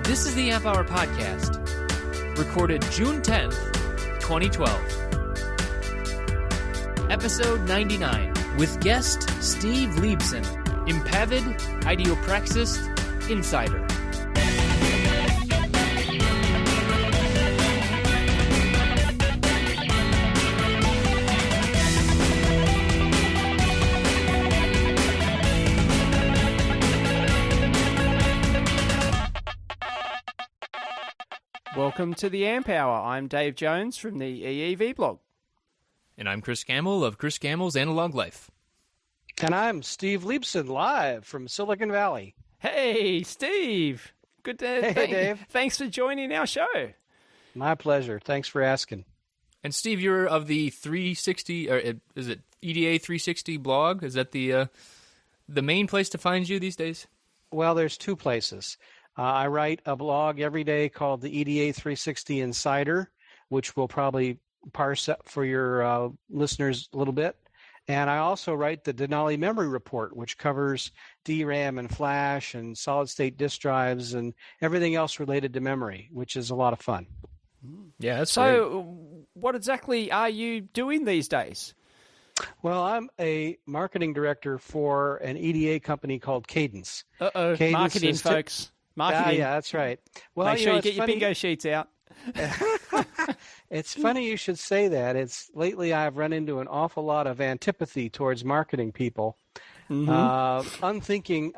This is the Amp Hour Podcast, recorded June 10th, 2012. Episode 99, with guest Steve Liebson, Impavid, Ideopraxist, Insider. Welcome to the Amp Hour. I'm Dave Jones from the EEV blog. And I'm Chris Gamble of Chris Gamble's Analog Life. And I'm Steve Liebson, live from Silicon Valley. Hey, Steve. Good to Hey, Dave. Thanks for joining our show. My pleasure. Thanks for asking. And Steve, you're of the 360, or is it EDA 360 blog? Is that the main place to find you these days? Well, there's two places. I write a blog every day called the EDA 360 Insider, which we'll probably parse up for your listeners a little bit. And I also write the Denali Memory Report, which covers DRAM and flash and solid-state disk drives and everything else related to memory, which is a lot of fun. Yeah, that's So what exactly are you doing these days? Well, I'm a marketing director for an EDA company called Cadence. Uh-oh, Cadence marketing, is folks. Marketing. Yeah, that's right. Well, Make sure you it's get your funny. bingo sheets out. It's funny you should say that. Lately I've run into an awful lot of antipathy towards marketing people, unthinking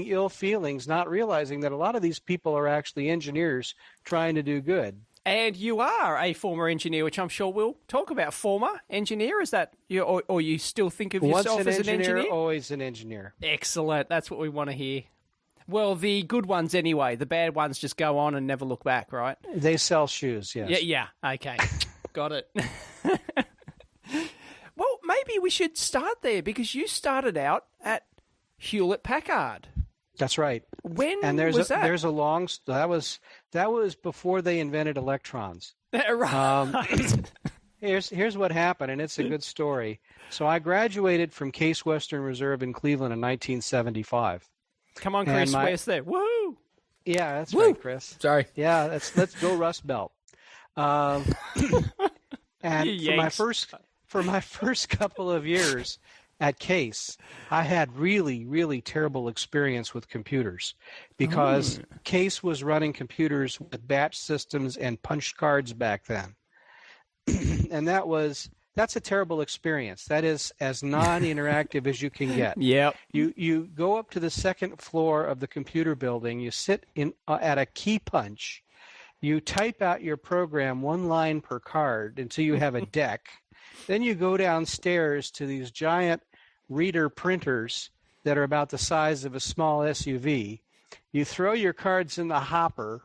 ill feelings, not realizing that a lot of these people are actually engineers trying to do good. And you are a former engineer, which I'm sure we'll talk about. Former engineer, is that you, or you still think of yourself Once as an engineer? Always an engineer. Excellent. That's what we want to hear. Well, the good ones anyway. The bad ones just go on and never look back, right? They sell shoes, yes. Yeah. Okay. Got it. Well, maybe we should start there because you started out at Hewlett-Packard. That's right. When And was that? there's a long that was before they invented electrons. Right. Here's what happened, and it's a good story. So I graduated from Case Western Reserve in Cleveland in 1975. Come on, Chris. And Where's there? Woo! Yeah, that's Woo! right, Chris. Sorry. Yeah, let's go Rust Belt. And for my first couple of years at Case, I had really, really terrible experience with computers because Case was running computers with batch systems and punch cards back then. And that's a terrible experience. That is as non-interactive as you can get. Yep. You go up to the second floor of the computer building, you sit at a key punch, you type out your program one line per card until you have a deck. Then you go downstairs to these giant reader printers that are about the size of a small SUV. You throw your cards in the hopper,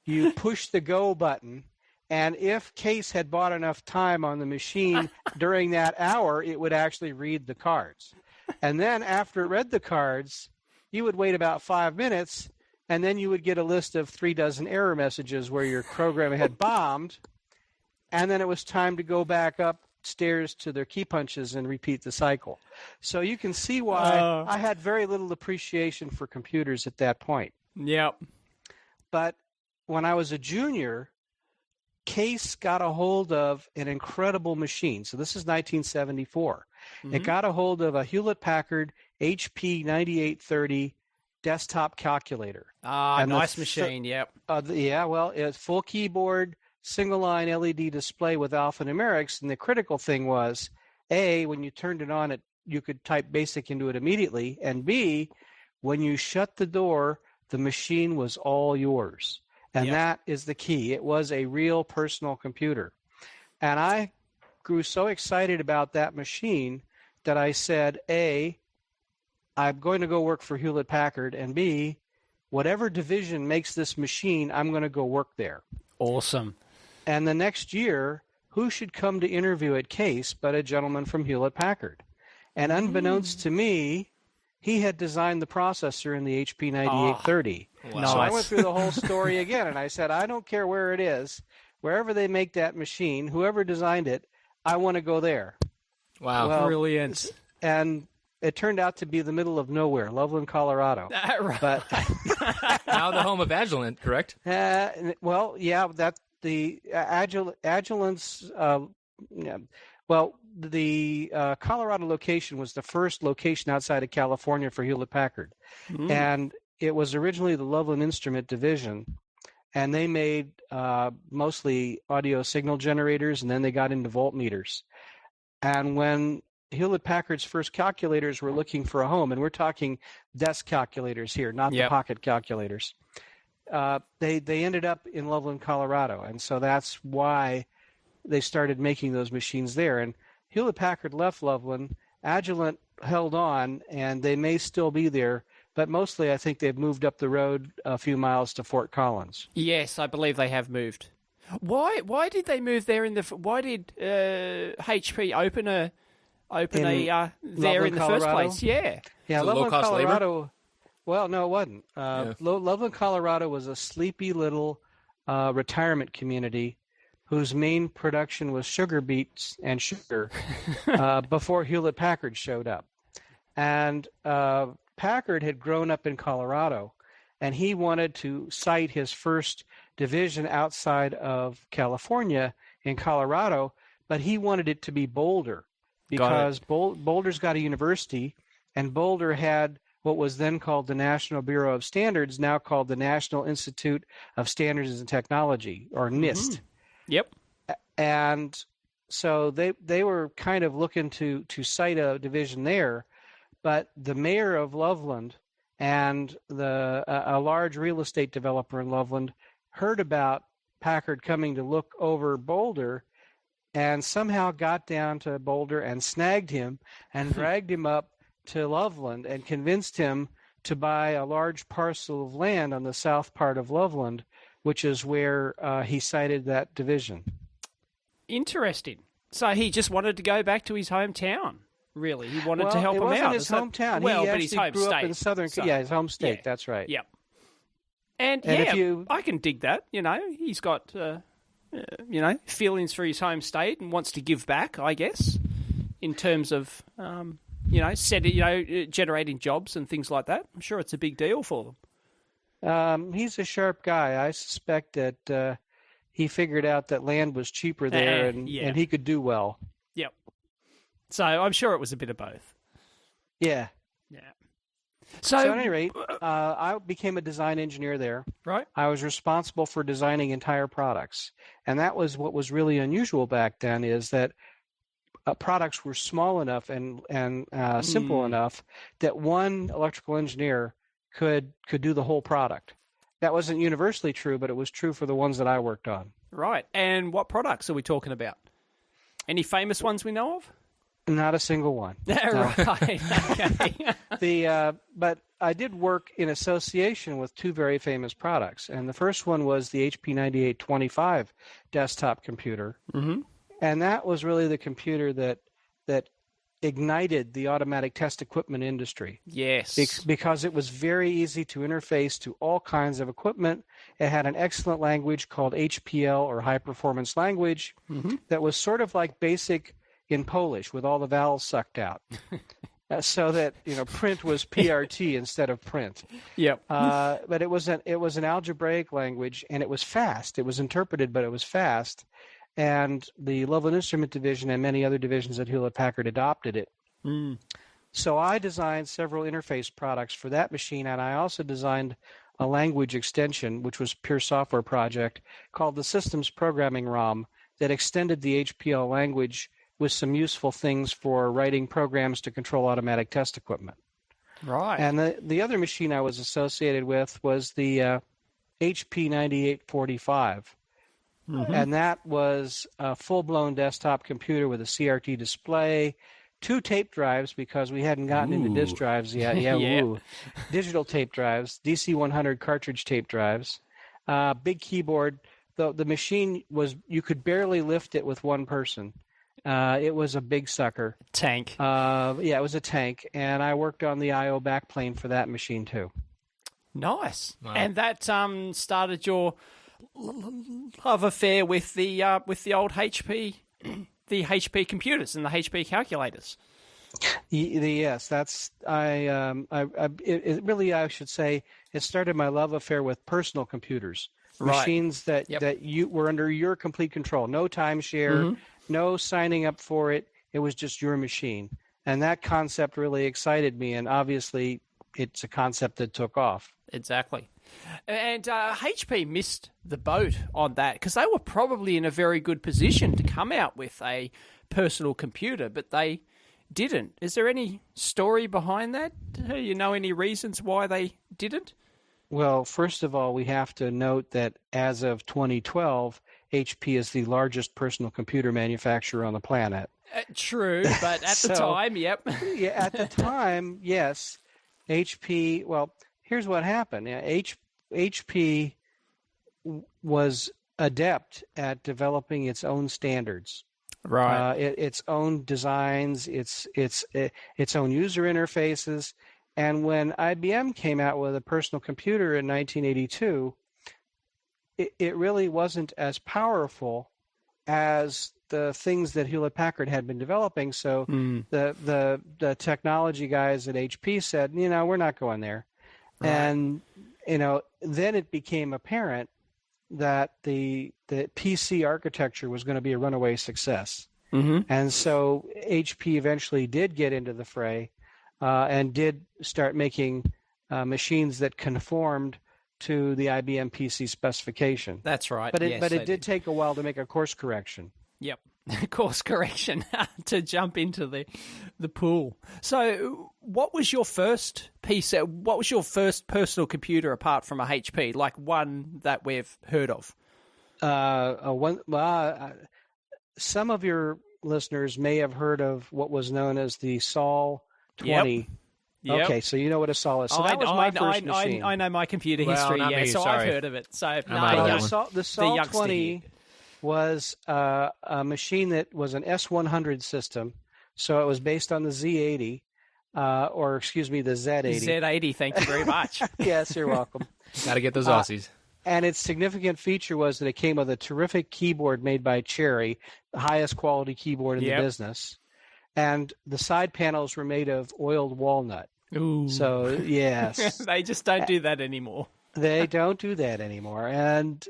you push the go button, and if Case had bought enough time on the machine during that hour, it would actually read the cards. And then after it read the cards, you would wait about 5 minutes, and then you would get a list of 36 error messages where your program had bombed, and then it was time to go back upstairs to their key punches and repeat the cycle. So you can see why I had very little appreciation for computers at that point. Yep. But when I was a junior, Case got a hold of an incredible machine. So this is 1974. It got a hold of a Hewlett-Packard HP 9830 desktop calculator. And nice machine, yep. It's full keyboard, single-line LED display with alphanumerics, and the critical thing was, A, when you turned it on, you could type BASIC into it immediately, and B, when you shut the door, the machine was all yours. And that is the key. It was a real personal computer. And I grew so excited about that machine that I said, A, I'm going to go work for Hewlett-Packard, and B, whatever division makes this machine, I'm going to go work there. Awesome. And the next year, who should come to interview at Case but a gentleman from Hewlett-Packard? And unbeknownst to me, he had designed the processor in the HP 9830. Wow. So I went through the whole story again, and I said, I don't care where it is, wherever they make that machine, whoever designed it, I want to go there. Wow, well, brilliant. And it turned out to be the middle of nowhere, Loveland, Colorado. Right. But Now the home of Agilent, correct? well, yeah, that the Agilent's. Yeah, well, the Colorado location was the first location outside of California for Hewlett Packard, and it was originally the Loveland Instrument division, and they made mostly audio signal generators, and then they got into voltmeters. And when Hewlett Packard's first calculators were looking for a home, and we're talking desk calculators here, not the pocket calculators, they ended up in Loveland, Colorado, and so that's why they started making those machines there. And Hewlett Packard left Loveland, Agilent held on, and they may still be there, but mostly I think they've moved up the road a few miles to Fort Collins. Yes, I believe they have moved. Why did they move there why did HP open a there Loveland, in the Colorado? first place? Yeah. Yeah, So Loveland, low-cost labor? Colorado. Well, no, it wasn't. Loveland, Colorado was a sleepy little retirement community whose main production was sugar beets and sugar before Hewlett Packard showed up. And Packard had grown up in Colorado, and he wanted to site his first division outside of California in Colorado, but he wanted it to be Boulder because Boulder's got a university, and Boulder had what was then called the National Bureau of Standards, now called the National Institute of Standards and Technology, or NIST. Yep. And so they were kind of looking to site a division there, but the mayor of Loveland and a large real estate developer in Loveland heard about Packard coming to look over Boulder and somehow got down to Boulder and snagged him and dragged him up to Loveland and convinced him to buy a large parcel of land on the south part of Loveland, which is where he sited that division. Interesting. So he just wanted to go back to his hometown, really. He wanted to help him out. It wasn't his hometown. Well, he but his actually home grew state. up in southern. So, yeah, his home state. yeah. That's right. Yep. And if yeah, you- I can dig that. He's got feelings for his home state and wants to give back, I guess, in terms of generating jobs and things like that. I'm sure it's a big deal for them. He's a sharp guy. I suspect that he figured out that land was cheaper there, and he could do well. Yep. So I'm sure it was a bit of both. Yeah. Yeah. So at any rate, I became a design engineer there. Right. I was responsible for designing entire products, and that was what was really unusual back then. Is that products were small enough and simple enough that one electrical engineer could do the whole product. That wasn't universally true, but it was true for the ones that I worked on. Right. And what products are we talking about? Any famous ones we know of? Not a single one. Right. Okay. But I did work in association with two very famous products, and the first one was the HP 9825 desktop computer, and that was really the computer that ignited the automatic test equipment industry. Yes. Because it was very easy to interface to all kinds of equipment. It had an excellent language called HPL, or high performance language, that was sort of like BASIC in Polish with all the vowels sucked out. So that print was PRT instead of print. Yep. But it was an algebraic language, and it was fast. It was interpreted, but it was fast. And the Loveland Instrument Division and many other divisions at Hewlett Packard adopted it. So I designed several interface products for that machine, and I also designed a language extension, which was a pure software project, called the Systems Programming ROM, that extended the HPL language with some useful things for writing programs to control automatic test equipment. Right. And the other machine I was associated with was the HP 9845. And that was a full-blown desktop computer with a CRT display, 2 tape drives because we hadn't gotten into disk drives yet. Yeah. Digital tape drives, DC-100 cartridge tape drives, big keyboard. The machine you could barely lift it with one person. It was a big sucker. Tank. It was a tank, and I worked on the I/O backplane for that machine too. Nice. Wow. And that started your love affair with the old HP, the HP computers and the HP calculators. Yes, that's it really, I should say, it started my love affair with personal computers, Right. machines that Yep. that you were under your complete control, no timeshare, Mm-hmm. no signing up for it. It was just your machine, and that concept really excited me. And obviously, it's a concept that took off. Exactly. And HP missed the boat on that because they were probably in a very good position to come out with a personal computer, but they didn't. Is there any story behind that? Do you know any reasons why they didn't? Well, first of all, we have to note that as of 2012, HP is the largest personal computer manufacturer on the planet. True, but at the So- time, yep. Yeah, at the time, yes, HP. Well, here's what happened. HP was adept at developing its own standards, Right. its own designs, its own user interfaces. And when IBM came out with a personal computer in 1982, it really wasn't as powerful as the things that Hewlett Packard had been developing. So the technology guys at HP said, we're not going there. Right. And then it became apparent that the PC architecture was going to be a runaway success. Mm-hmm. And so HP eventually did get into the fray and did start making machines that conformed to the IBM PC specification. That's right. But yes, it they did take a while to make a course correction. Yep. Course correction to jump into the pool. So, what was your first PC? What was your first personal computer apart from a HP? Like one that we've heard of? Some of your listeners may have heard of what was known as the Sol 20. Yep. Okay, so you know what a Sol is. So that was my first machine. I know my computer Well, history, not me, so sorry. I've heard of it. So out of no, that one. The Sol youngster 20 here. was a machine that was an S100 system. So it was based on the Z80, the Z80. Z80, thank you very much. Yes, you're welcome. Got to get those Aussies. And its significant feature was that it came with a terrific keyboard made by Cherry, the highest quality keyboard in the business. And the side panels were made of oiled walnut. Ooh. So, yes. They just don't do that anymore. They don't do that anymore. And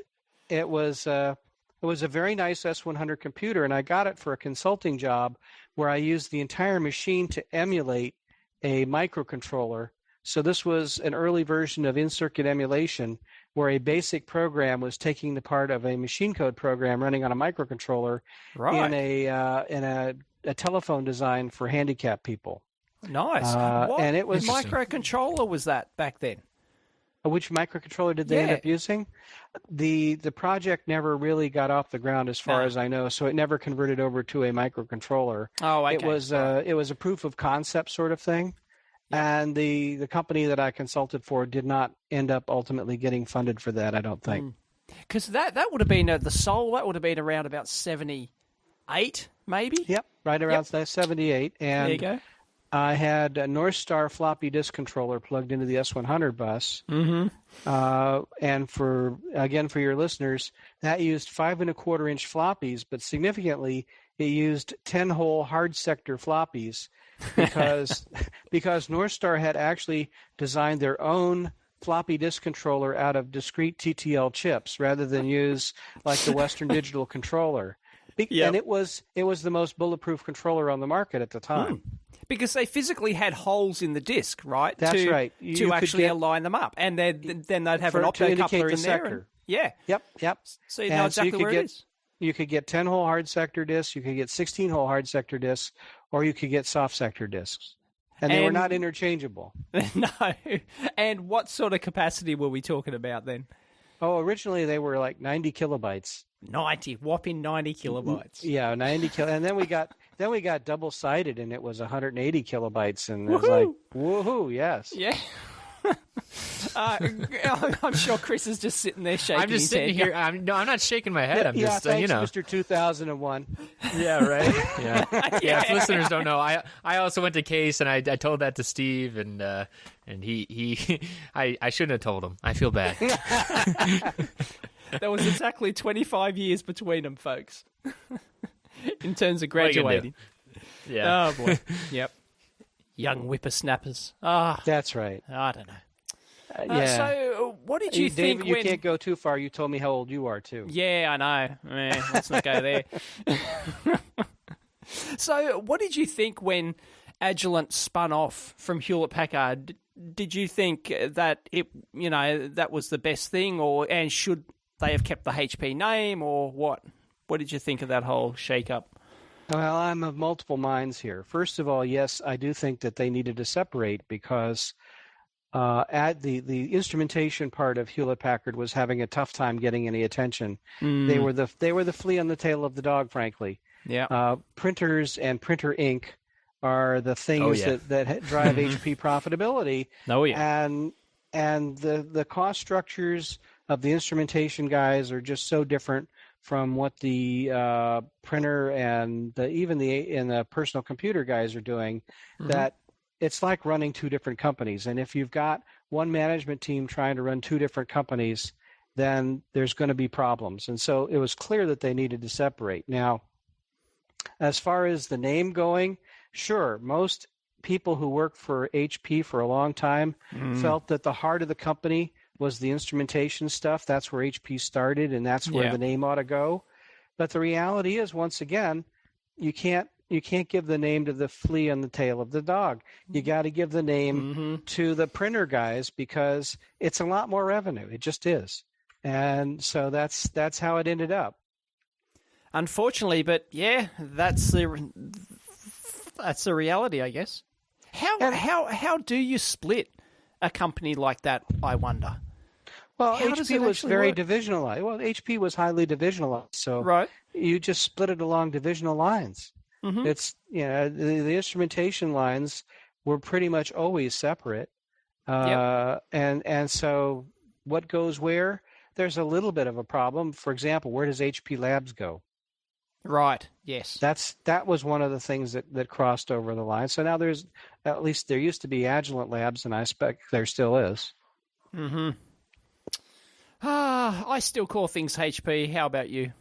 it was a very nice S100 computer, and I got it for a consulting job where I used the entire machine to emulate a microcontroller. So this was an early version of in-circuit emulation where a basic program was taking the part of a machine code program running on a microcontroller Right. in a telephone design for handicapped people. Nice. What and it was microcontroller was that back then? which microcontroller did they end Yeah. up using? The project never really got off the ground as far No. as I know, so it never converted over to a microcontroller. Oh, okay. It was a proof of concept sort of thing. And the company that I consulted for did not end up ultimately getting funded for that, I don't think. Because that would have been the Sol. That would have been around about 78, maybe. Yep, right around 78. And There you go. I had a North Star floppy disk controller plugged into the S100 bus. Mm-hmm. And for your listeners, that used 5 1/4-inch floppies, but significantly, it used 10-hole hard sector floppies because North Star had actually designed their own floppy disk controller out of discrete TTL chips rather than use like the Western Digital controller. Yep. And it was the most bulletproof controller on the market at the time. Because they physically had holes in the disc, right? That's to, right. To You could actually get- aline them up. And then they'd have an to indicate optocoupler the in there. sector. Yeah. Yep. So you And know so you exactly could where get- it is. You could get 10-hole hard sector discs, you could get 16-hole hard sector discs, or you could get soft sector discs. And they were not interchangeable. No. And what sort of capacity were we talking about then? Oh, originally they were like 90 kilobytes. 90, whopping 90 kilobytes. Yeah, 90 and then we got double-sided and it was 180 kilobytes and it was like, woohoo, yes. Yeah. I'm sure Chris is just sitting there shaking I'm just his sitting head. here. I'm not shaking my head. I'm Yeah, just, thanks, Mr. 2001. Yeah, right. Yeah. If listeners don't know, I also went to Case, and I told that to Steve, and he I shouldn't have told him. I feel bad. There was exactly 25 years between them, folks. In terms of What are you gonna graduating. Yeah. Oh, boy. Yep. Young whippersnappers. Ah, That's right. I don't know. Yeah. So, what did you think David, you when... can't go too far. You told me how old you are, too. Yeah, I know. Let's not go there. So, what did you think when Agilent spun off from Hewlett-Packard? Did you think that that was the best thing, and should they have kept the HP name, or what? What did you think of that whole shake-up? Well, I'm of multiple minds here. First of all, yes, I do think that they needed to separate because at the instrumentation part of Hewlett-Packard was having a tough time getting any attention. They were the flea on the tail of the dog, frankly. Yeah. Printers and printer ink are the things that drive HP profitability. Oh yeah. And the cost structures of the instrumentation guys are just so different from what the printer and the personal computer guys are doing, that it's like running two different companies. And if you've got one management team trying to run two different companies, then there's going to be problems. And so it was clear that they needed to separate. Now, as far as the name going, sure, most people who worked for HP for a long time felt that the heart of the company was the instrumentation stuff. That's where HP started, and that's where the name ought to go. But the reality is, once again, you can't give the name to the flea on the tail of the dog. You got to give the name to the printer guys because it's a lot more revenue. It just is. And so that's how it ended up. Unfortunately, but yeah, that's the reality, I guess. How do you split a company like that, I wonder? Well, How does HP it was actually very work? divisionalized. Well, HP was highly divisionalized, so Right. you just split it along divisional lines. It's the instrumentation lines were pretty much always separate, and so what goes where? There's a little bit of a problem. For example, where does HP Labs go? Right. Yes. That was one of the things that crossed over the line. So now there used to be Agilent Labs, and I expect there still is. I still call things HP. How about you?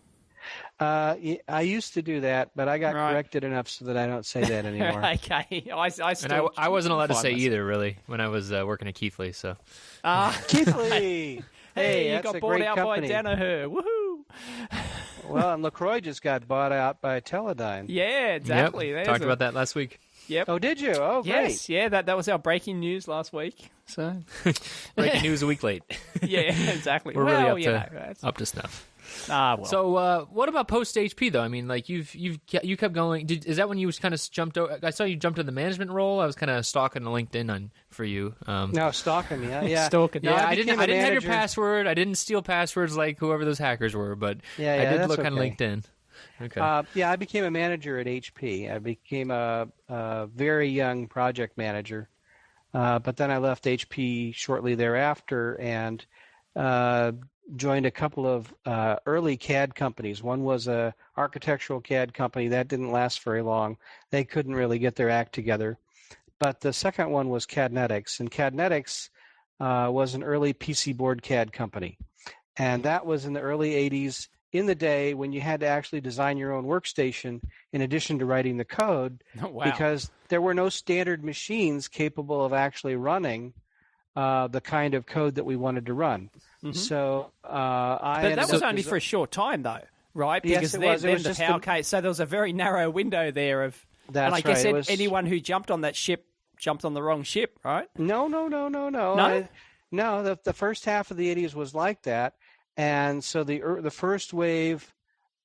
I used to do that, but I got corrected enough so that I don't say that anymore. Okay. I still. And I wasn't allowed to find say myself- either, really, when I was working at Keithley. So Keithley! Hey, you that's got a bought great out company. by Danaher. Woohoo! Well, and LaCroix just got bought out by Teledyne. Yeah, exactly. Yep, There's talked about that last week. Yep. Oh, did you? Oh, great. Yes. Yeah. That was our breaking news last week. So. Breaking news a week late. Yeah. Exactly. We're well, really that's... up to snuff. Well. So, what about post HP though? I mean, like you kept going. Is that when you kind of jumped? I saw you jumped in the management role. I was kind of stalking the LinkedIn for you. No, stalking me. Yeah. Stalking. No, I became didn't a have your manager. password. I didn't steal passwords like whoever those hackers were. But I did that's look on okay. LinkedIn. Okay. I became a manager at HP. I became a very young project manager, but then I left HP shortly thereafter and joined a couple of early CAD companies. One was a architectural CAD company that didn't last very long. They couldn't really get their act together. But the second one was Cadnetics, and Cadnetics was an early PC board CAD company, and that was in the early 80s. In the day when you had to actually design your own workstation in addition to writing the code, because there were no standard machines capable of actually running the kind of code that we wanted to run. So But that was only for a short time, though, right? Because Yes, it was. It then was the just power case. So there was a very narrow window there of. That's and I guess right. It was- anyone who jumped on that ship jumped on the wrong ship, right? No. No? No, the first half of the 80s was like that. And so the first wave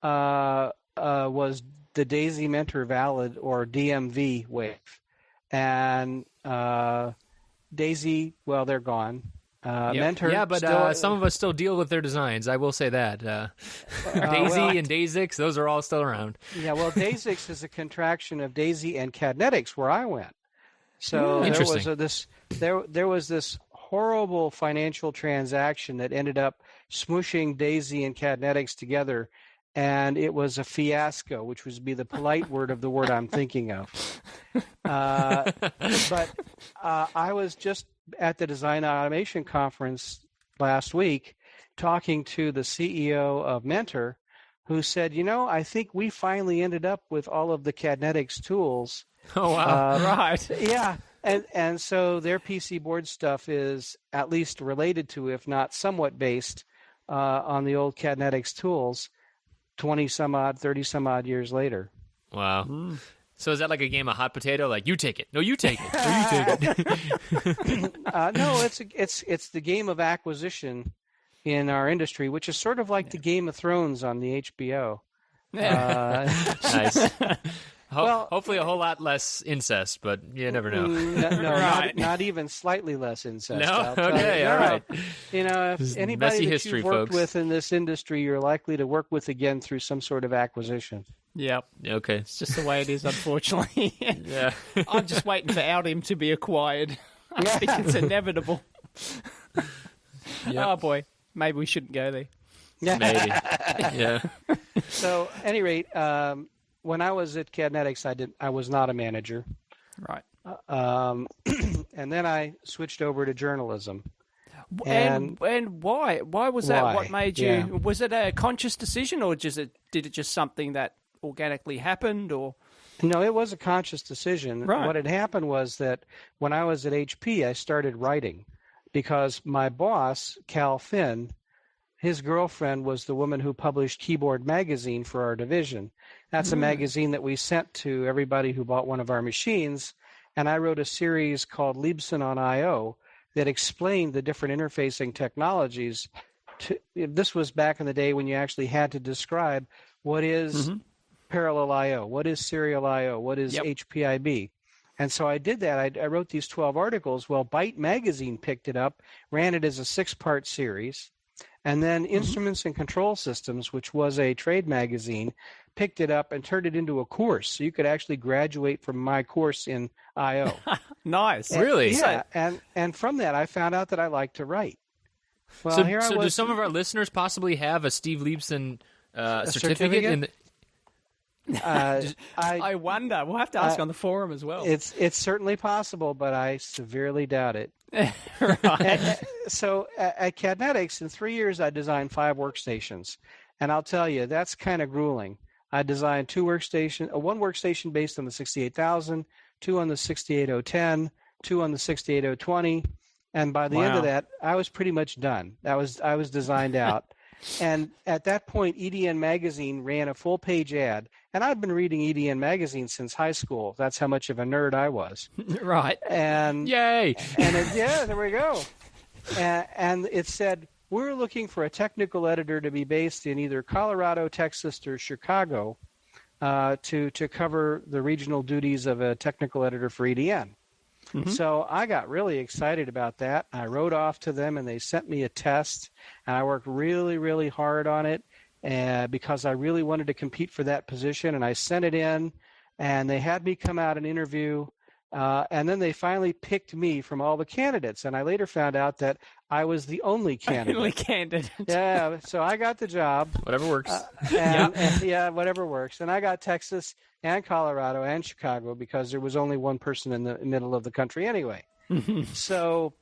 was the Daisy Mentor Valid or DMV wave. And Daisy, well, they're gone. Mentor, yeah, but still, some of us still deal with their designs. I will say that. Daisy and Daisix, those are all still around. Yeah, well, Daisix is a contraction of Daisy and Cadnetics, where I went. So there was this horrible financial transaction that ended up smooshing Daisy and Cadnetics together, and it was a fiasco, which would be the polite word of the word I'm thinking of. But I was just at the Design Automation Conference last week talking to the CEO of Mentor, who said, I think we finally ended up with all of the Cadnetics tools Oh wow! Right. Yeah, and so their PC board stuff is at least related to, if not somewhat based, on the old Cadnetics tools. 20 some odd, 30 some odd years later. Wow. So is that like a game of hot potato? Like you take it, no, you take it, no, you take it. No, it's the game of acquisition in our industry, which is sort of like the Game of Thrones on the HBO. Nice. Well, Hopefully a whole lot less incest, but you never know. No, Right. not even slightly less incest. No? I'll tell Okay, you. all No. right. You know, This if is anybody messy that history, you've worked folks. with in this industry, you're likely to work with again through some sort of acquisition. Yep. Okay. It's just the way it is, unfortunately. Yeah. I'm just waiting for Outim to be acquired. I think it's inevitable. Oh, boy. Maybe we shouldn't go there. Maybe. Yeah. So, at any rate, when I was at Cadnetics, I was not a manager, Right. and then I switched over to journalism. And why? Why was that? Why? What made you? Yeah. Was it a conscious decision, or did it just something that organically happened? Or No, it was a conscious decision. Right. What had happened was that when I was at HP, I started writing because my boss, Cal Finn, his girlfriend was the woman who published Keyboard Magazine for our division. That's a magazine that we sent to everybody who bought one of our machines. And I wrote a series called Liebson on I/O that explained the different interfacing technologies. This was back in the day when you actually had to describe what is parallel I/O, what is serial I/O, what is HPIB. And so I did that. I wrote these 12 articles. Well, Byte Magazine picked it up, ran it as a 6-part series. And then Instruments and Control Systems, which was a trade magazine, picked it up and turned it into a course. So you could actually graduate from my course in I/O. nice. Really? Yeah, and from that I found out that I like to write. Well, So, here I so was. do some of our listeners possibly have a Steve Liebson certificate? certificate? I wonder. We'll have to ask on the forum as well. It's certainly possible, but I severely doubt it. Right. So at Cadnetics, in 3 years, I designed 5 workstations, and I'll tell you that's kind of grueling. I designed one workstation based on the 68000, 2 on the 68010, 2 on the 68020, and by the end of that, I was pretty much done. I was designed out. And at that point, EDN Magazine ran a full-page ad, and I'd been reading EDN Magazine since high school. That's how much of a nerd I was. Right. And Yay! and there we go. And it said, we're looking for a technical editor to be based in either Colorado, Texas, or Chicago to cover the regional duties of a technical editor for EDN. So I got really excited about that. I wrote off to them, and they sent me a test, and I worked really, really hard on it because I really wanted to compete for that position, and I sent it in, and they had me come out and interview, and then they finally picked me from all the candidates, and I later found out that I was the only candidate. Only candidate. Yeah, so I got the job. Whatever works. And whatever works. And I got Texas and Colorado and Chicago because there was only one person in the middle of the country anyway. So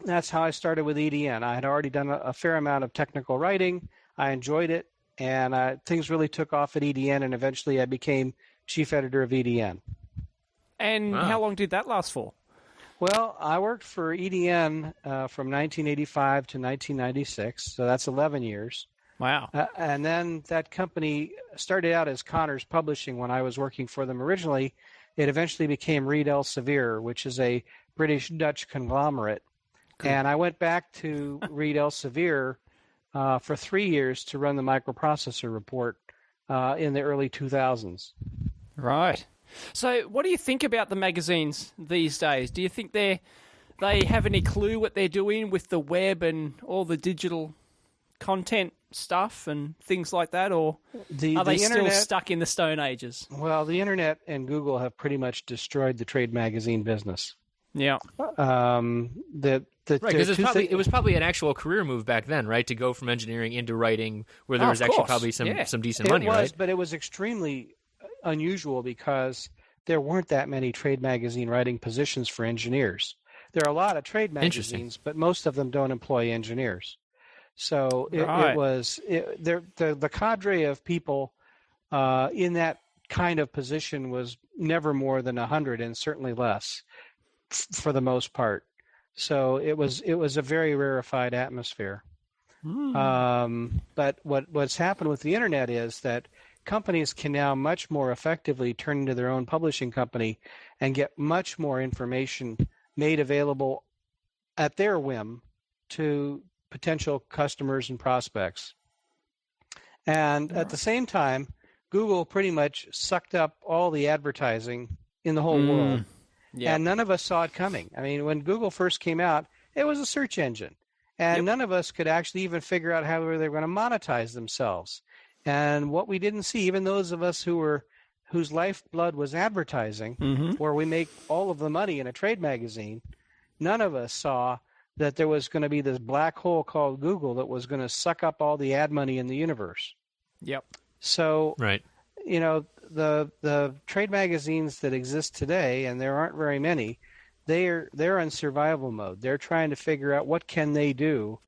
that's how I started with EDN. I had already done a fair amount of technical writing. I enjoyed it, and things really took off at EDN, and eventually I became chief editor of EDN. And how long did that last for? Well, I worked for EDN from 1985 to 1996, so that's 11 years. Wow. And then that company started out as Connors Publishing when I was working for them originally. It eventually became Reed Elsevier, which is a British-Dutch conglomerate. Cool. And I went back to Reed Elsevier for 3 years to run the microprocessor report in the early 2000s. Right. So what do you think about the magazines these days? Do you think they have any clue what they're doing with the web and all the digital content stuff and things like that, or are they still stuck in the Stone Ages? Well, the internet and Google have pretty much destroyed the trade magazine business. Yeah. Right, because it was probably an actual career move back then, right? To go from engineering into writing, where there was actually probably some decent money, right? But it was extremely unusual because there weren't that many trade magazine writing positions for engineers. There are a lot of trade magazines, but most of them don't employ engineers. So it was the cadre of people in that kind of position was never more than 100 and certainly less for the most part. So it was a very rarefied atmosphere. But what's happened with the internet is that companies can now much more effectively turn into their own publishing company and get much more information made available at their whim to potential customers and prospects. And at the same time, Google pretty much sucked up all the advertising in the whole world. Yep. And none of us saw it coming. I mean, when Google first came out, it was a search engine. And none of us could actually even figure out how they were going to monetize themselves. And what we didn't see, even those of us whose lifeblood was advertising, where we make all of the money in a trade magazine, none of us saw that there was going to be this black hole called Google that was going to suck up all the ad money in the universe. Yep. So, Right. you know, the trade magazines that exist today, and there aren't very many, they're in survival mode. They're trying to figure out what can they do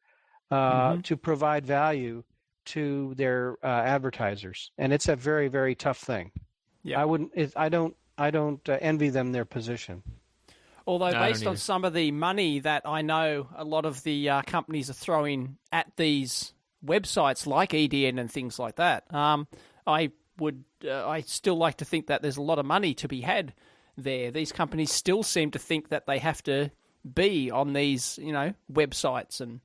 to provide value to their advertisers, and it's a very, very tough thing. Yeah. I don't envy them their position. Although No, I based don't on either. some of the money that I know a lot of the companies are throwing at these websites like EDN and things like that, I still like to think that there's a lot of money to be had there. These companies still seem to think that they have to be on these, websites and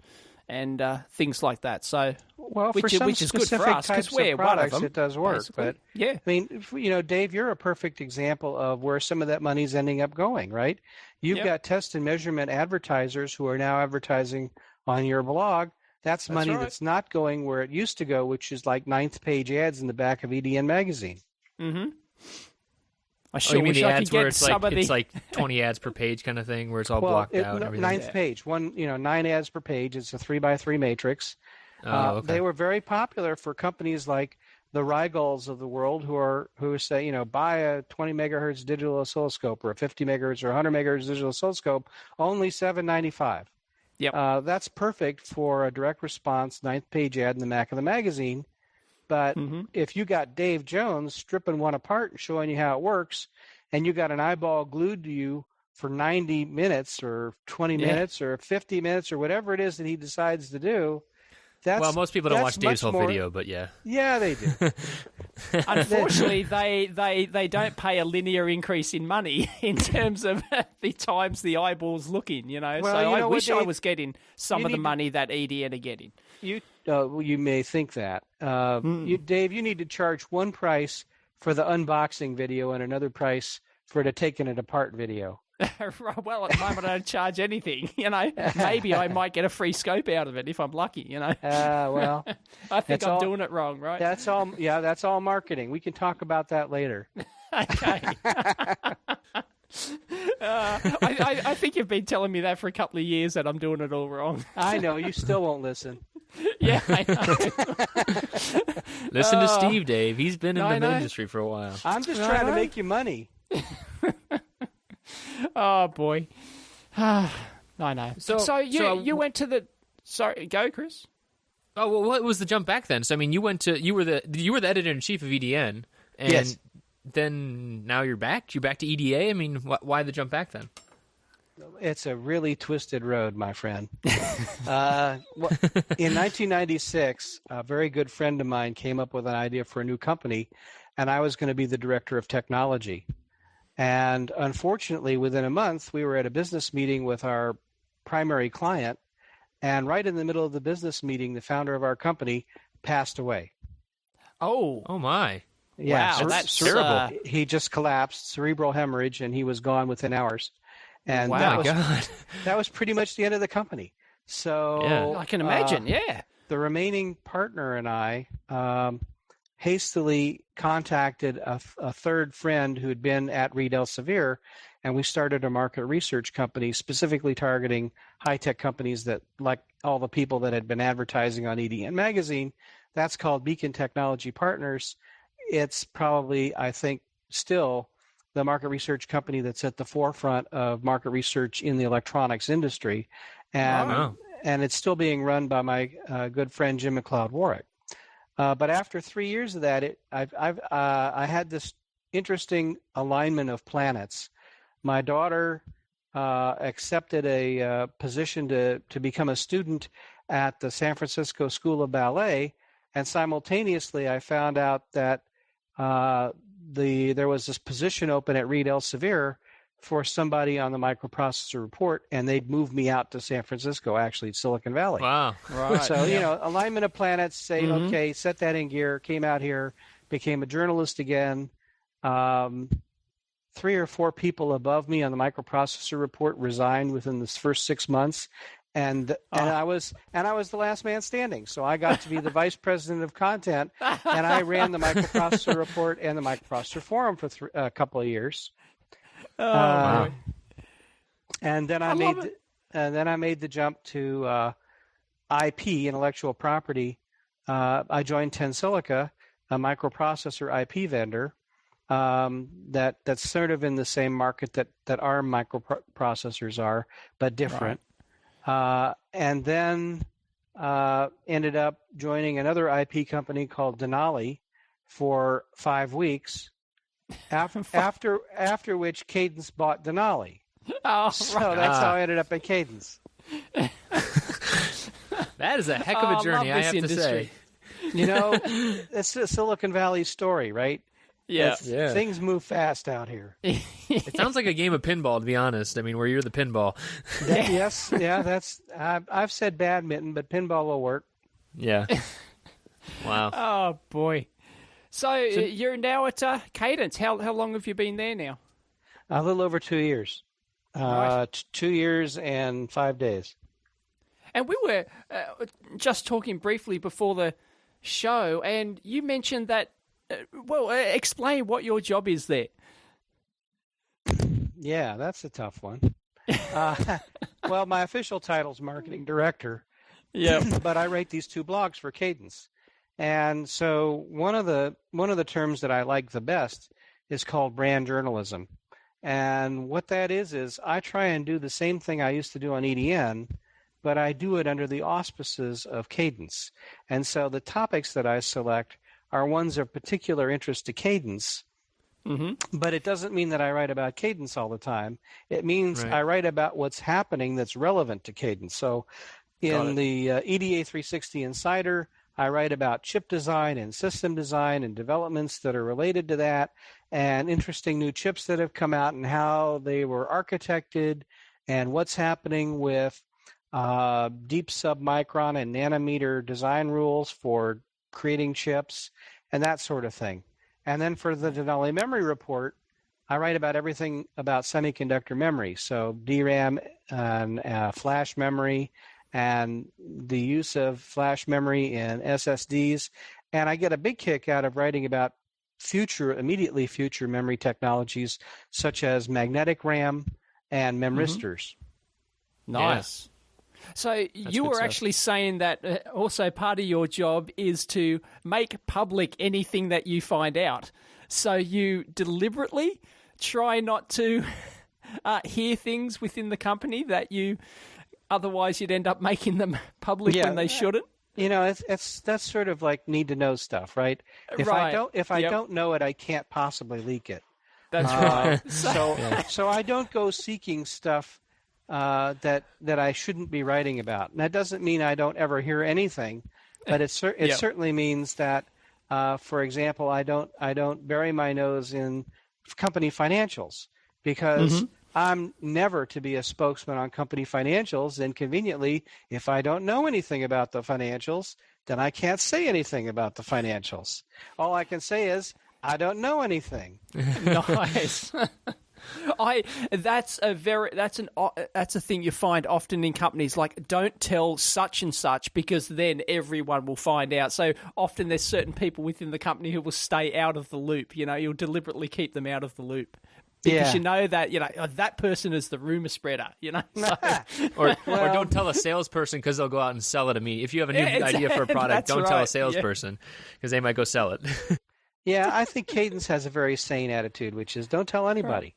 things like that. So, Well, for which some is good for specific us because types we're of one of products, them. it does work. basically. But Yeah, I mean, Dave, you're a perfect example of where some of that money's ending up going, right? You've Yep. got test and measurement advertisers who are now advertising on your blog. That's money right. that's not going where it used to go, which is like 9th page ads in the back of EDN magazine. I Oh, sure you mean wish the I ads could where get it's some like of the. it's like 20 ads per page kind of thing, where it's all blocked out and everything? Ninth page, 9 ads per page. It's a 3x3 matrix. Oh, okay. They were very popular for companies like the Rygals of the world who say, buy a 20 megahertz digital oscilloscope or a 50 megahertz or 100 megahertz digital oscilloscope, only $7.95. Yep. That's perfect for a direct response 9th page ad in the back of the magazine. But if you got Dave Jones stripping one apart and showing you how it works, and you got an eyeball glued to you for 90 minutes or 20 minutes or 50 minutes or whatever it is that he decides to do, Well, most people don't watch Dave's whole more, video, but yeah. Yeah, they do. Unfortunately, they don't pay a linear increase in money in terms of the times the eyeballs looking, Well, so you I know what, wish I Dave? was getting some of the need to- money that EDN are getting. You may think that. Dave, you need to charge one price for the unboxing video and another price for the taking it apart video. Well, at the moment I don't charge anything. Maybe I might get a free scope out of it if I'm lucky. Well, I think that's I'm all- doing it wrong, right? that's all. Yeah, that's all marketing. We can talk about that later. Okay. I think you've been telling me that for a couple of years that I'm doing it all wrong. I know you still won't listen. Yeah, I know. Listen to Steve, Dave. He's been I in the know. industry for a while. I'm just trying to make you money. Oh boy. I know. So you went to the. Sorry, go, Chris. Oh, well, what was the jump back then? So I mean, you were the editor in chief of EDN, and Yes. then now you're back. You back to EDA. I mean, why the jump back then? It's a really twisted road, my friend. In 1996, a very good friend of mine came up with an idea for a new company, and I was going to be the director of technology. And unfortunately, within a month, we were at a business meeting with our primary client, and right in the middle of the business meeting, the founder of our company passed away. Oh, Oh my! Yeah, wow, that's terrible. He just collapsed, cerebral hemorrhage, and he was gone within hours. And Wow. that Oh was my God! that was pretty much the end of the company. So Yeah. I can imagine. Yeah. the remaining partner and I hastily contacted a third friend who had been at Reed Elsevier, and we started a market research company specifically targeting high-tech companies that, like all the people that had been advertising on EDN magazine. That's called Beacon Technology Partners. It's probably, I think, still the market research company that's at the forefront of market research in the electronics industry. And Wow. and it's still being run by my good friend Jim McLeod Warwick. But after 3 years of that, I had this interesting alignment of planets. My daughter accepted a position to become a student at the San Francisco School of Ballet, and simultaneously I found out that there was this position open at Reed Elsevier for somebody on the microprocessor report, and they'd moved me out to San Francisco, actually Silicon Valley. Wow. Right. So, alignment of planets, say, okay, set that in gear, came out here, became a journalist again. 3 or 4 people above me on the microprocessor report resigned within the first 6 months. And I was the last man standing. So I got to be the vice president of content, and I ran the microprocessor report and the microprocessor forum for a couple of years. Wow. And then I made the jump to IP, intellectual property. I joined Tensilica, a microprocessor IP vendor that's sort of in the same market that our microprocessors are, but different. Right. And then ended up joining another IP company called Denali for 5 weeks. After which Cadence bought Denali. Oh, so that's how I ended up at Cadence. That is a heck of a journey, I have to say. It's a Silicon Valley story, right? Yeah. Things move fast out here. It sounds like a game of pinball, to be honest. I mean, where you're the pinball. Yes, yeah. I've said badminton, but pinball will work. Yeah. Wow. Oh boy. So you're now at Cadence. How long have you been there now? A little over 2 years. Right. 2 years and 5 days. And we were just talking briefly before the show, and you mentioned that. Explain what your job is there. Yeah, that's a tough one. Well, my official title is marketing director. Yeah, but I write these 2 blogs for Cadence, and so one of the terms that I like the best is called brand journalism, and what that is I try and do the same thing I used to do on EDN, but I do it under the auspices of Cadence, and so the topics that I select are ones of particular interest to Cadence, but it doesn't mean that I write about Cadence all the time. It means I write about what's happening that's relevant to Cadence. So in the EDA 360 Insider, I write about chip design and system design and developments that are related to that, and interesting new chips that have come out and how they were architected, and what's happening with deep submicron and nanometer design rules for creating chips and that sort of thing. And then for the Denali Memory Report, I write about everything about semiconductor memory, so DRAM and flash memory and the use of flash memory in SSDs. And I get a big kick out of writing about immediately future memory technologies such as magnetic RAM and memristors. Nice. So you were actually saying that also part of your job is to make public anything that you find out. So you deliberately try not to hear things within the company that otherwise you'd end up making them public when they shouldn't. That's sort of like need to know stuff, right? If I don't know it, I can't possibly leak it. That's right. So I don't go seeking stuff that I shouldn't be writing about. And that doesn't mean I don't ever hear anything, but it certainly means that, for example, I don't bury my nose in company financials because I'm never to be a spokesman on company financials. And conveniently, if I don't know anything about the financials, then I can't say anything about the financials. All I can say is I don't know anything. Nice. That's a thing you find often in companies, like don't tell such and such because then everyone will find out. So often there's certain people within the company who will stay out of the loop. You'll deliberately keep them out of the loop because you know that that person is the rumor spreader. So. or don't tell a salesperson because they'll go out and sell it to me. If you have a new idea for a product, don't tell a salesperson because they might go sell it. Yeah, I think Cadence has a very sane attitude, which is don't tell anybody.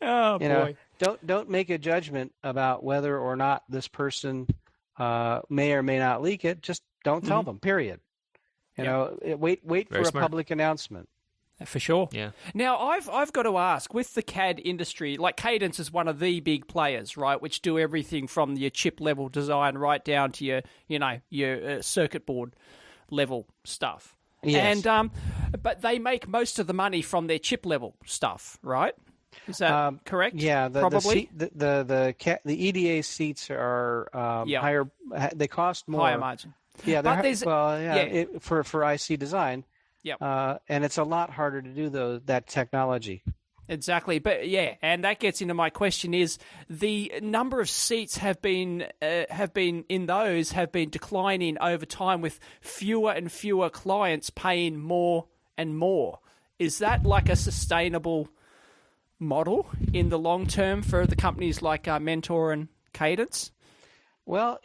Oh, boy. Don't make a judgment about whether or not this person may or may not leak it. Just don't tell them, period. Wait for a public announcement. For sure. Yeah. Now, I've got to ask, with the CAD industry, like Cadence is one of the big players, right, which do everything from your chip level design right down to your circuit board level stuff. Yes. And but they make most of the money from their chip level stuff, right? Is that correct? Yeah, probably the EDA seats are higher. They cost more. higher margin. Yeah, But there's- for IC design. Yep. And it's a lot harder to do that technology. Exactly, but yeah, and that gets into my question: is the number of seats have been declining over time with fewer and fewer clients paying more and more. Is that like a sustainable model in the long term for the companies like Mentor and Cadence? Well,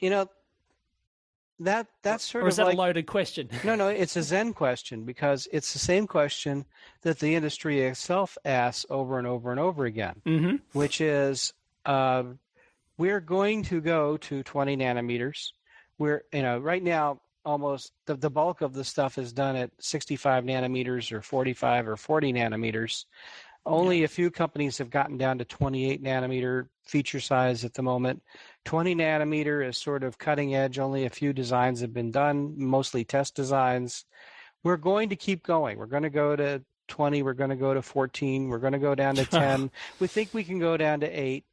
that's sort Or is of that like a loaded question? No, it's a Zen question because it's the same question that the industry itself asks over and over and over again, which is we're going to go to 20 nanometers. We're right now almost the bulk of the stuff is done at 65 nanometers or 45 or 40 nanometers. Only a few companies have gotten down to 28 nanometer feature size at the moment. 20 nanometer is sort of cutting edge. Only a few designs have been done, mostly test designs. We're going to keep going. We're going to go to 20. We're going to go to 14. We're going to go down to 10. We think we can go down to 8.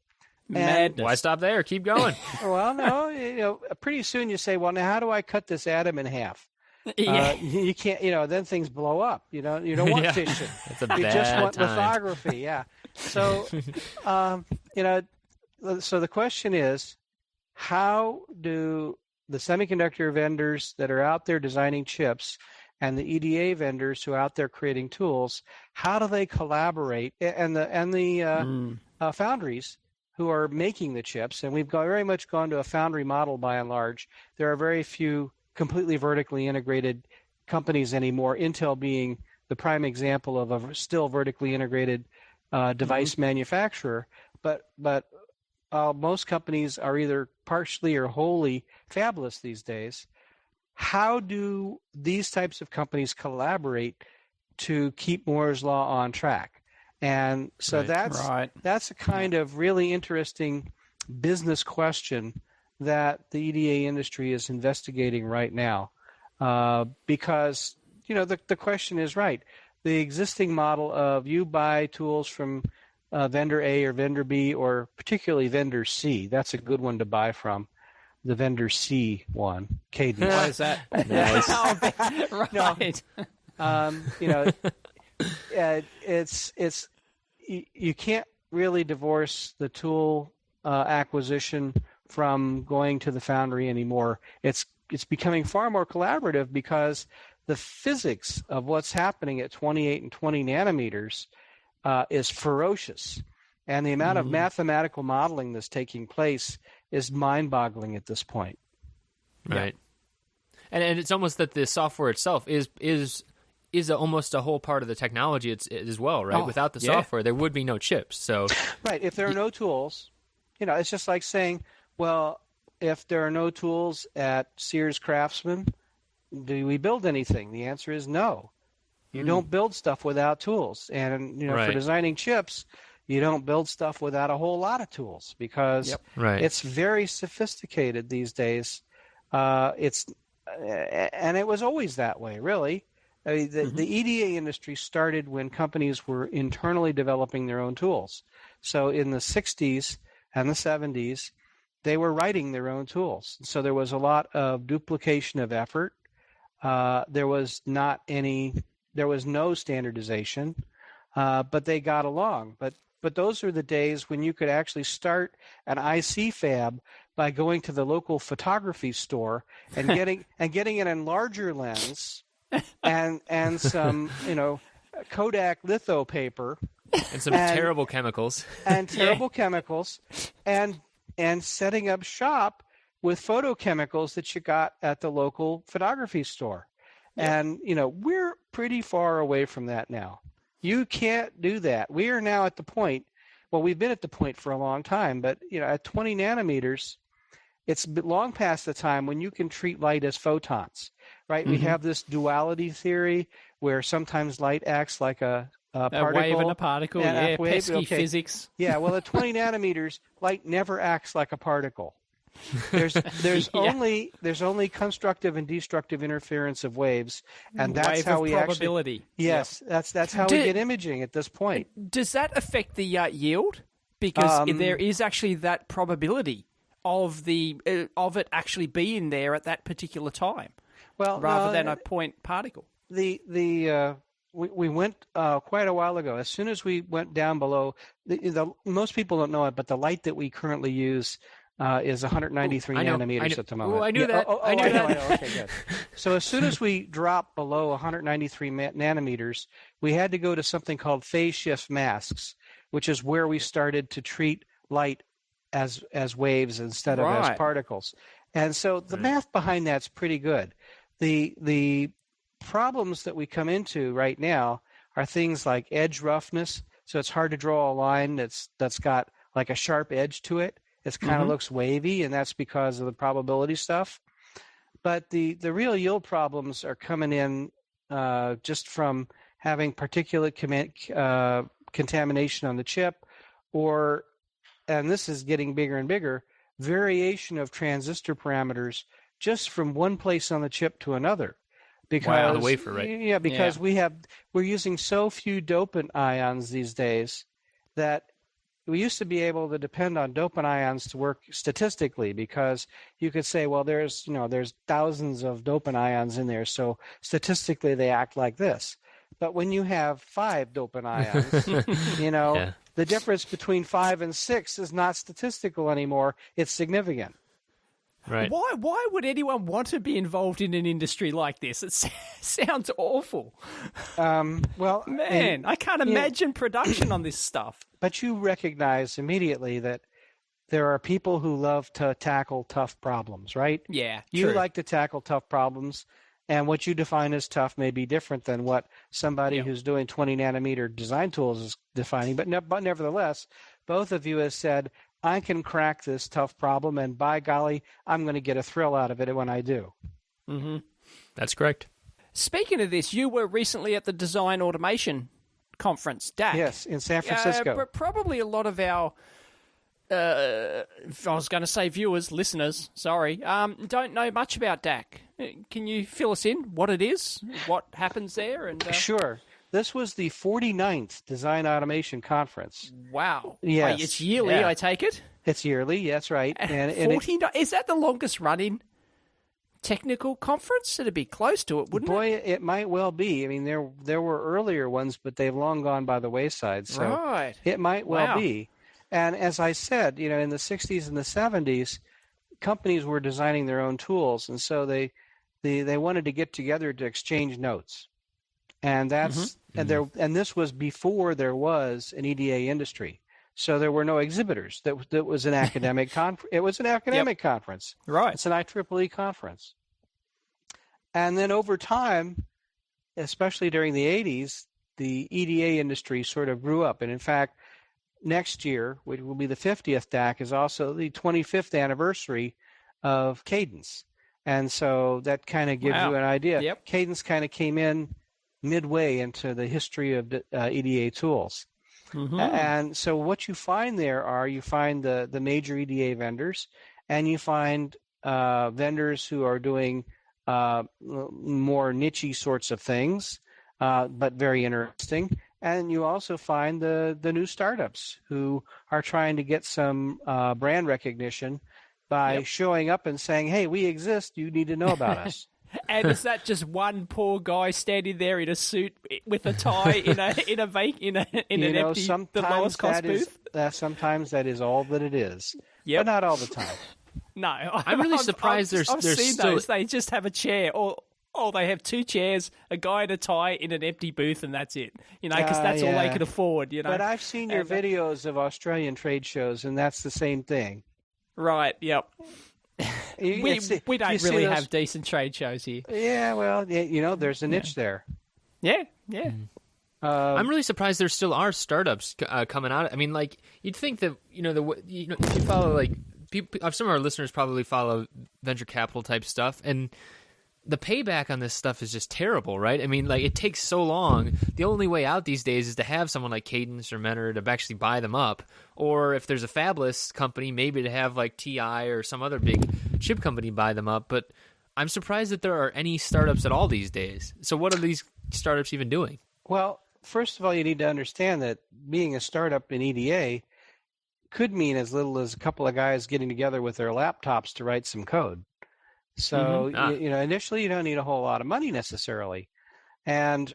Madness. Why stop there? Keep going. Well, no, pretty soon you say, well, now how do I cut this atom in half? Yeah. You can't, then things blow up. You don't want Yeah. fission. It's a You bad just want time. lithography. Yeah. So, so the question is, how do the semiconductor vendors that are out there designing chips and the EDA vendors who are out there creating tools, how do they collaborate? And the foundries who are making the chips, and we've very much gone to a foundry model by and large. There are very few completely vertically integrated companies anymore, Intel being the prime example of a still vertically integrated device manufacturer. But most companies are either partially or wholly fabless these days. How do these types of companies collaborate to keep Moore's Law on track? And so that's a kind of really interesting business question that the EDA industry is investigating right now, because the question is right. The existing model of you buy tools from vendor A or vendor B, or particularly vendor C. That's a good one to buy from. The vendor C one, Cadence. Why is that? Nice. Right. It's you can't really divorce the tool acquisition from going to the foundry anymore. It's becoming far more collaborative because the physics of what's happening at 28 and 20 nanometers is ferocious, and the amount of mathematical modeling that's taking place is mind-boggling at this point. Right. And it's almost that the software itself is almost a whole part of the technology as well, right? Without the software, there would be no chips. So right, if there are no tools, it's just like saying, well, if there are no tools at Sears Craftsman, do we build anything? The answer is no. You don't build stuff without tools. And for designing chips, you don't build stuff without a whole lot of tools because it's very sophisticated these days. And it was always that way, really. I mean, the EDA industry started when companies were internally developing their own tools. So in the 60s and the 70s, they were writing their own tools. So there was a lot of duplication of effort. There was no standardization, but they got along. But those are the days when you could actually start an IC fab by going to the local photography store and getting an enlarger lens and some Kodak litho paper and some terrible chemicals and setting up shop with photochemicals that you got at the local photography store. And we're pretty far away from that now. You can't do that. We are now at the point, well, we've been at the point for a long time, but at 20 nanometers, it's long past the time when you can treat light as photons, right? We have this duality theory where sometimes light acts like a particle. A wave and a particle, and yeah, pesky physics. Yeah, well, at 20 nanometers, light never acts like a particle. There's only constructive and destructive interference of waves, and that's wave how of we probability. actually that's how we get imaging at this point. Does that affect the yield? Because there is actually that probability of it actually being there at that particular time, rather than a point particle. We went quite a while ago. As soon as we went down below, most people don't know it, but the light that we currently use is 193 nanometers at the moment. I knew that. I knew that. Okay, good. So as soon as we dropped below 193 nanometers, we had to go to something called phase shift masks, which is where we started to treat light as waves instead of as particles. And so the math behind that's pretty good. The problems that we come into right now are things like edge roughness. So it's hard to draw a line that's got like a sharp edge to it. It kind of looks wavy, and that's because of the probability stuff. But the real yield problems are coming in just from having particulate contamination on the chip, and this is getting bigger and bigger, variation of transistor parameters just from one place on the chip to another. Because the wafer, right? Yeah, because we're using so few dopant ions these days that we used to be able to depend on dopant ions to work statistically, because you could say, well, there's thousands of dopant ions in there, so statistically they act like this. But when you have 5 dopant ions, the difference between 5 and 6 is not statistical anymore. It's significant. Right. Why would anyone want to be involved in an industry like this? It sounds awful. I can't imagine production on this stuff. But you recognize immediately that there are people who love to tackle tough problems, right? Yeah, you like to tackle tough problems, and what you define as tough may be different than what somebody who's doing 20 nanometer design tools is defining. But nevertheless, both of you have said, I can crack this tough problem, and by golly, I'm going to get a thrill out of it when I do. Mm-hmm. That's correct. Speaking of this, you were recently at the Design Automation Conference, DAC. Yes, in San Francisco. But probably a lot of our, I was going to say viewers, listeners, sorry, don't know much about DAC. Can you fill us in what it is, what happens there? And Sure. This was the 49th Design Automation Conference. Wow. Yes. Wait, it's yearly, I take it? It's yearly, that's right. And is that the longest running technical conference? It'd be close to it, wouldn't it? Boy, it might well be. I mean, there were earlier ones, but they've long gone by the wayside. So it might well be. And as I said, in the 60s and the 70s, companies were designing their own tools, and so they wanted to get together to exchange notes. And that's and this was before there was an EDA industry, so there were no exhibitors. That was an academic It was an academic conference, right? It's an IEEE conference. And then over time, especially during the 80s, the EDA industry sort of grew up. And in fact, next year, which will be the 50th DAC, is also the 25th anniversary of Cadence, and so that kind of gives you an idea. Yep. Cadence kind of came in midway into the history of EDA tools. Mm-hmm. And so what you find there you find the major EDA vendors, and you find vendors who are doing more niche-y sorts of things, but very interesting. And you also find the new startups who are trying to get some brand recognition by showing up and saying, hey, we exist, you need to know about us. And is that just one poor guy standing there in a suit with a tie in an empty the lowest cost booth? Sometimes that is all that it is, but not all the time. No, I'm really surprised there's seen still those. They just have a chair, or they have 2 chairs, a guy in a tie in an empty booth, and that's it. Because that's all they can afford. But I've seen your videos of Australian trade shows, and that's the same thing. Right. Yep. We don't really have decent trade shows here. Yeah, well, there's a niche there. Yeah. I'm really surprised there still are startups coming out. I mean, like, you'd think that if you follow like some of our listeners probably follow venture capital type stuff, and the payback on this stuff is just terrible, right? I mean, like, it takes so long. The only way out these days is to have someone like Cadence or Mentor to actually buy them up, or if there's a fabless company, maybe to have like TI or some other big chip company buy them up. But I'm surprised that there are any startups at all these days. So what are these startups even doing? Well, first of all, you need to understand that being a startup in EDA could mean as little as a couple of guys getting together with their laptops to write some code. So, initially you don't need a whole lot of money necessarily. And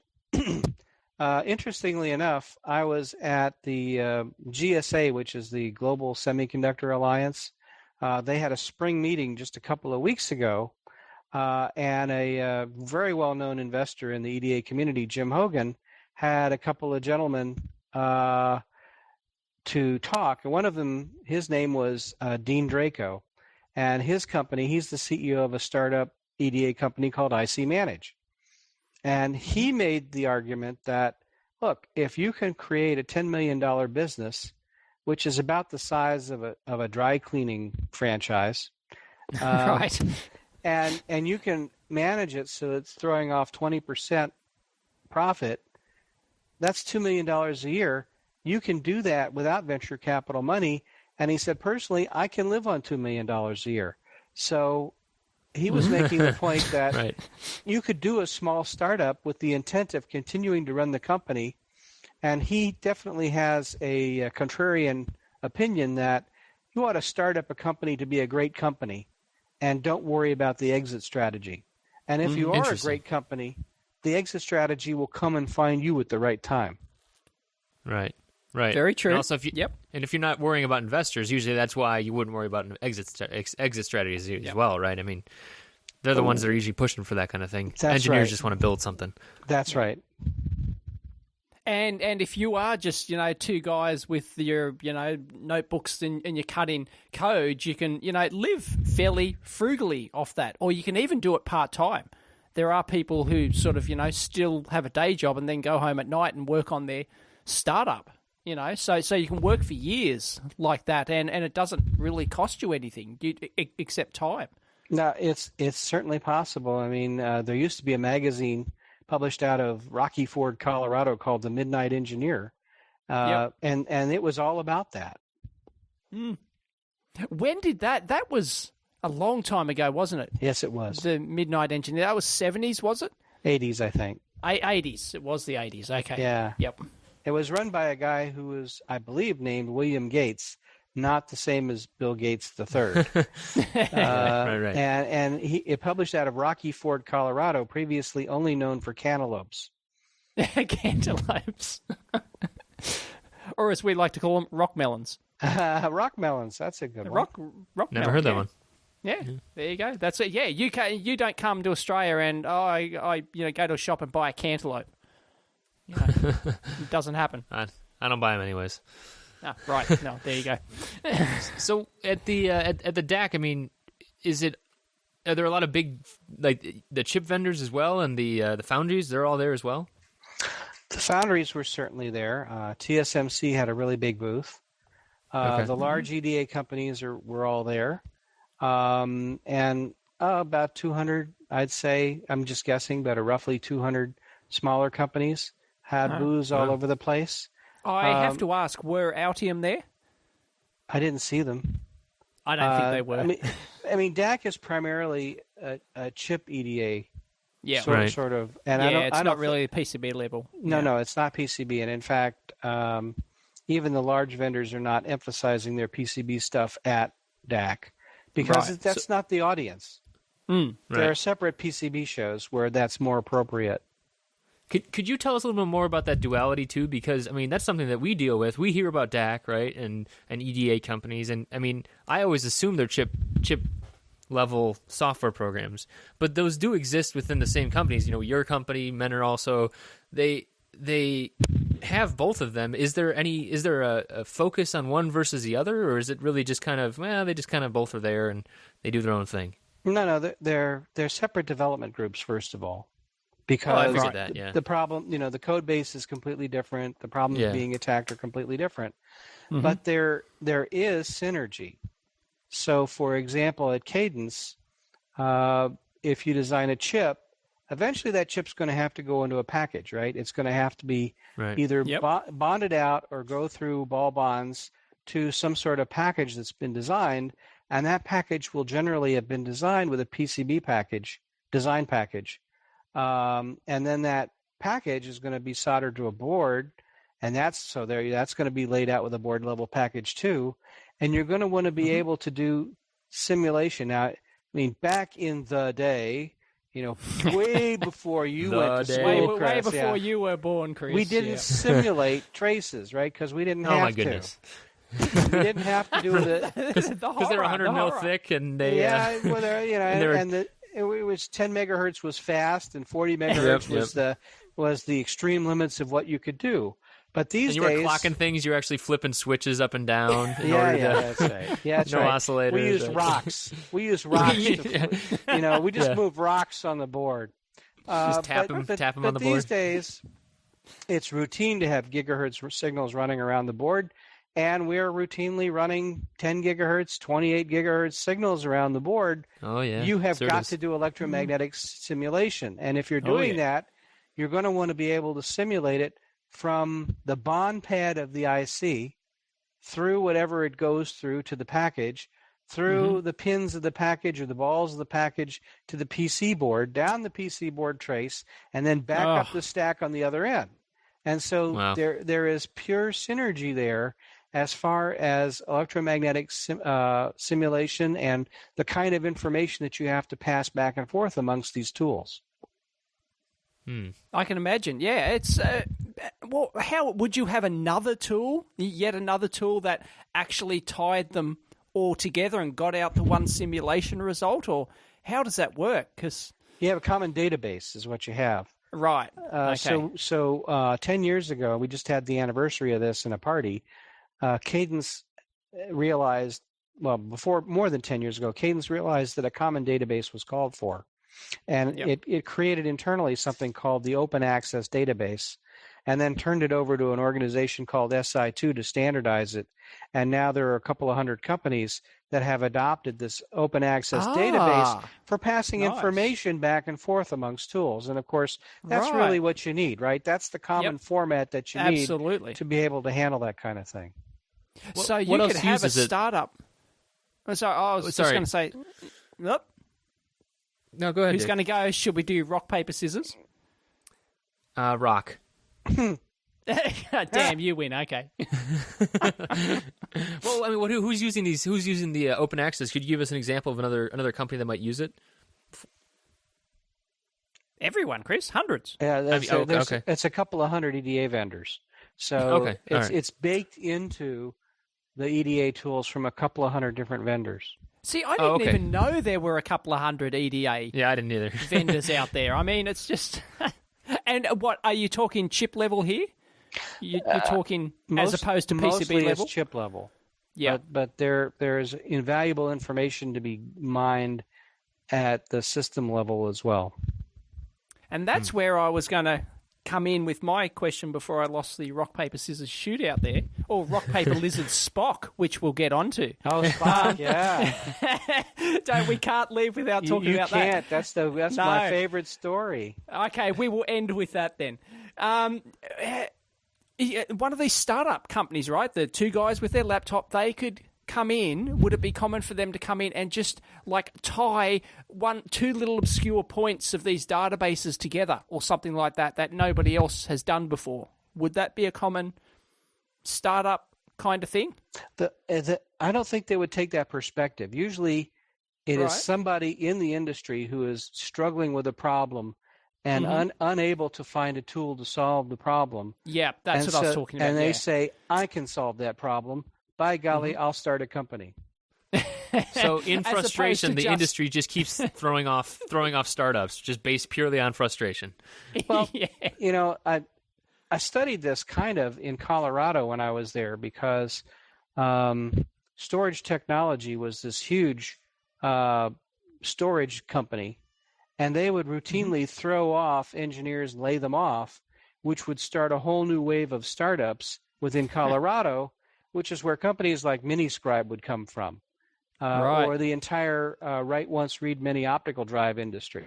interestingly enough, I was at the GSA, which is the Global Semiconductor Alliance. They had a spring meeting just a couple of weeks ago, and a very well-known investor in the EDA community, Jim Hogan, had a couple of gentlemen to talk. And one of them, his name was Dean Draco. And his company, he's the CEO of a startup EDA company called IC Manage. And he made the argument that, look, if you can create a $10 million business, which is about the size of a dry cleaning franchise, Right. and you can manage it so it's throwing off 20% profit, that's $2 million a year. You can do that without venture capital money. And he said, personally, I can live on $2 million a year. So he was making the point that Right. you could do a small startup with the intent of continuing to run the company. And he definitely has a contrarian opinion that you ought to start up a company to be a great company and don't worry about the exit strategy. And if you are a great company, the exit strategy will come and find you at the right time. Right. Right. Very true. And also, if you, Yep. And if you're not worrying about investors, usually that's why you wouldn't worry about an exit strategies as well, right? I mean, they're the ones that are usually pushing for that kind of thing. That's Engineers right. just want to build something. That's right. And if you are just, two guys with your, notebooks and you're cutting code, you can, live fairly frugally off that. Or you can even do it part-time. There are people who sort of, still have a day job and then go home at night and work on their startup, So you can work for years like that, and it doesn't really cost you anything except time. No, it's certainly possible. I mean, there used to be a magazine published out of Rocky Ford, Colorado, called The Midnight Engineer, and it was all about that. When did that? That was a long time ago, wasn't it? Yes, it was. The Midnight Engineer. That was 70s, was it? 80s, I think. 80s. It was the 80s. Okay. Yeah. Yep. It was run by a guy who was, I believe, named William Gates, not the same as Bill Gates III. Right. And it published out of Rocky Ford, Colorado, previously only known for cantaloupes. Cantaloupes. Or as we like to call them, rock melons. Rock melons, that's a good one. Rock Never melon, heard that one. Yeah, there you go. That's it. Yeah, you don't come to Australia and I go to a shop and buy a cantaloupe. It doesn't happen. I don't buy them anyways. Ah, right. No, there you go. So at the DAC, I mean, are there a lot of big, like, the chip vendors as well, and the foundries? They're all there as well. The foundries were certainly there. TSMC had a really big booth. Okay. The large EDA companies were all there, and about 200, I'd say. I'm just guessing, but roughly 200 smaller companies had booths all over the place. I have to ask, were Altium there? I didn't see them. I don't think they were. I mean, DAC is primarily a chip EDA. Yeah, sort of. And it's not really PCB level. No, it's not PCB. And in fact, even the large vendors are not emphasizing their PCB stuff at DAC because that's not the audience. There are separate PCB shows where that's more appropriate. Could you tell us a little bit more about that duality too? Because I mean, that's something that we deal with. We hear about DAC, right, and EDA companies, and I mean, I always assume they're chip level software programs, but those do exist within the same companies. Your company, Mentor, also they have both of them. Is there a focus on one versus the other, or is it really just kind of they just kind of both are there and they do their own thing? No, they're separate development groups first of all. Because I figured that, yeah. The problem, the code base is completely different. The problems being attacked are completely different. But there is synergy. So, for example, at Cadence, if you design a chip, eventually that chip's going to have to go into a package, right? It's going to have to be either bonded out or go through ball bonds to some sort of package that's been designed, and that package will generally have been designed with a PCB package, design package. And then that package is going to be soldered to a board, and that's going to be laid out with a board level package too. And you're going to want to be able to do simulation. Now, I mean, back in the day, way before you went to school, way before you were born, Chris. We didn't simulate traces, right? Because we didn't have to. Oh my goodness. We didn't have to do the because they're 100 mil thick, and they it was 10 megahertz was fast, and 40 megahertz was the extreme limits of what you could do. But these days, you were clocking things. You were actually flipping switches up and down. That's right. Yeah, that's no right. oscillators. We used rocks. We just moved rocks on the board. Just tap them on the board. But these days, it's routine to have gigahertz signals running around the board, and we're routinely running 10 gigahertz, 28 gigahertz signals around the board. Oh yeah. You have got to do electromagnetic simulation, and if you're doing that, you're going to want to be able to simulate it from the bond pad of the IC through whatever it goes through to the package, through the pins of the package or the balls of the package to the PC board, down the PC board trace, and then back up the stack on the other end. And so there is pure synergy there as far as electromagnetic simulation and the kind of information that you have to pass back and forth amongst these tools. I can imagine. Yeah, it's how would you have yet another tool that actually tied them all together and got out the one simulation result, or how does that work? Because you have a common database, is what you have. Right. Okay. So 10 years ago, we just had the anniversary of this in a party. Cadence realized, before more than 10 years ago, Cadence realized that a common database was called for. And it created internally something called the Open Access Database, and then turned it over to an organization called SI2 to standardize it. And now there are a couple of hundred companies that have adopted this Open Access Database for passing information back and forth amongst tools. And, of course, that's really what you need, right? That's the common format that you need to be able to handle that kind of thing. So you could have a startup. I was just going to say, nope. No, go ahead. Who's going to go? Should we do rock, paper, scissors? Rock. Damn, you win. Okay. Well, I mean, who's using these? Who's using the open access? Could you give us an example of another company that might use it? Everyone, Chris. Hundreds. Yeah, it's a couple of hundred EDA vendors. So it's baked into the EDA tools from a couple of hundred different vendors. See, I didn't even know there were a couple of hundred EDA I didn't either. vendors out there. I mean, it's just... And what, are you talking chip level here? You're talking as opposed to PCB mostly level? Mostly it's chip level. Yeah. But there's invaluable information to be mined at the system level as well. And that's where I was going to come in with my question before I lost the rock, paper, scissors shootout there, or rock, paper, lizard, Spock, which we'll get onto. Oh, Spock, yeah. We can't leave without talking about that. You can't. That's my favorite story. Okay, we will end with that then. One of these startup companies, right, the two guys with their laptop, they could come in. Would it be common for them to come in and just tie two little obscure points of these databases together or something like that nobody else has done before? Would that be a common startup kind of thing? I don't think they would take that perspective. Usually it is somebody in the industry who is struggling with a problem and unable to find a tool to solve the problem. Yeah, that's what I was talking about. And they say, I can solve that problem. By golly, I'll start a company. So in frustration, the industry just keeps throwing off startups, just based purely on frustration. Well, I studied this kind of in Colorado when I was there because Storage Technology was this huge storage company, and they would routinely throw off engineers, lay them off, which would start a whole new wave of startups within Colorado, which is where companies like Miniscribe would come from. Right. or the entire write once, read many optical drive industry.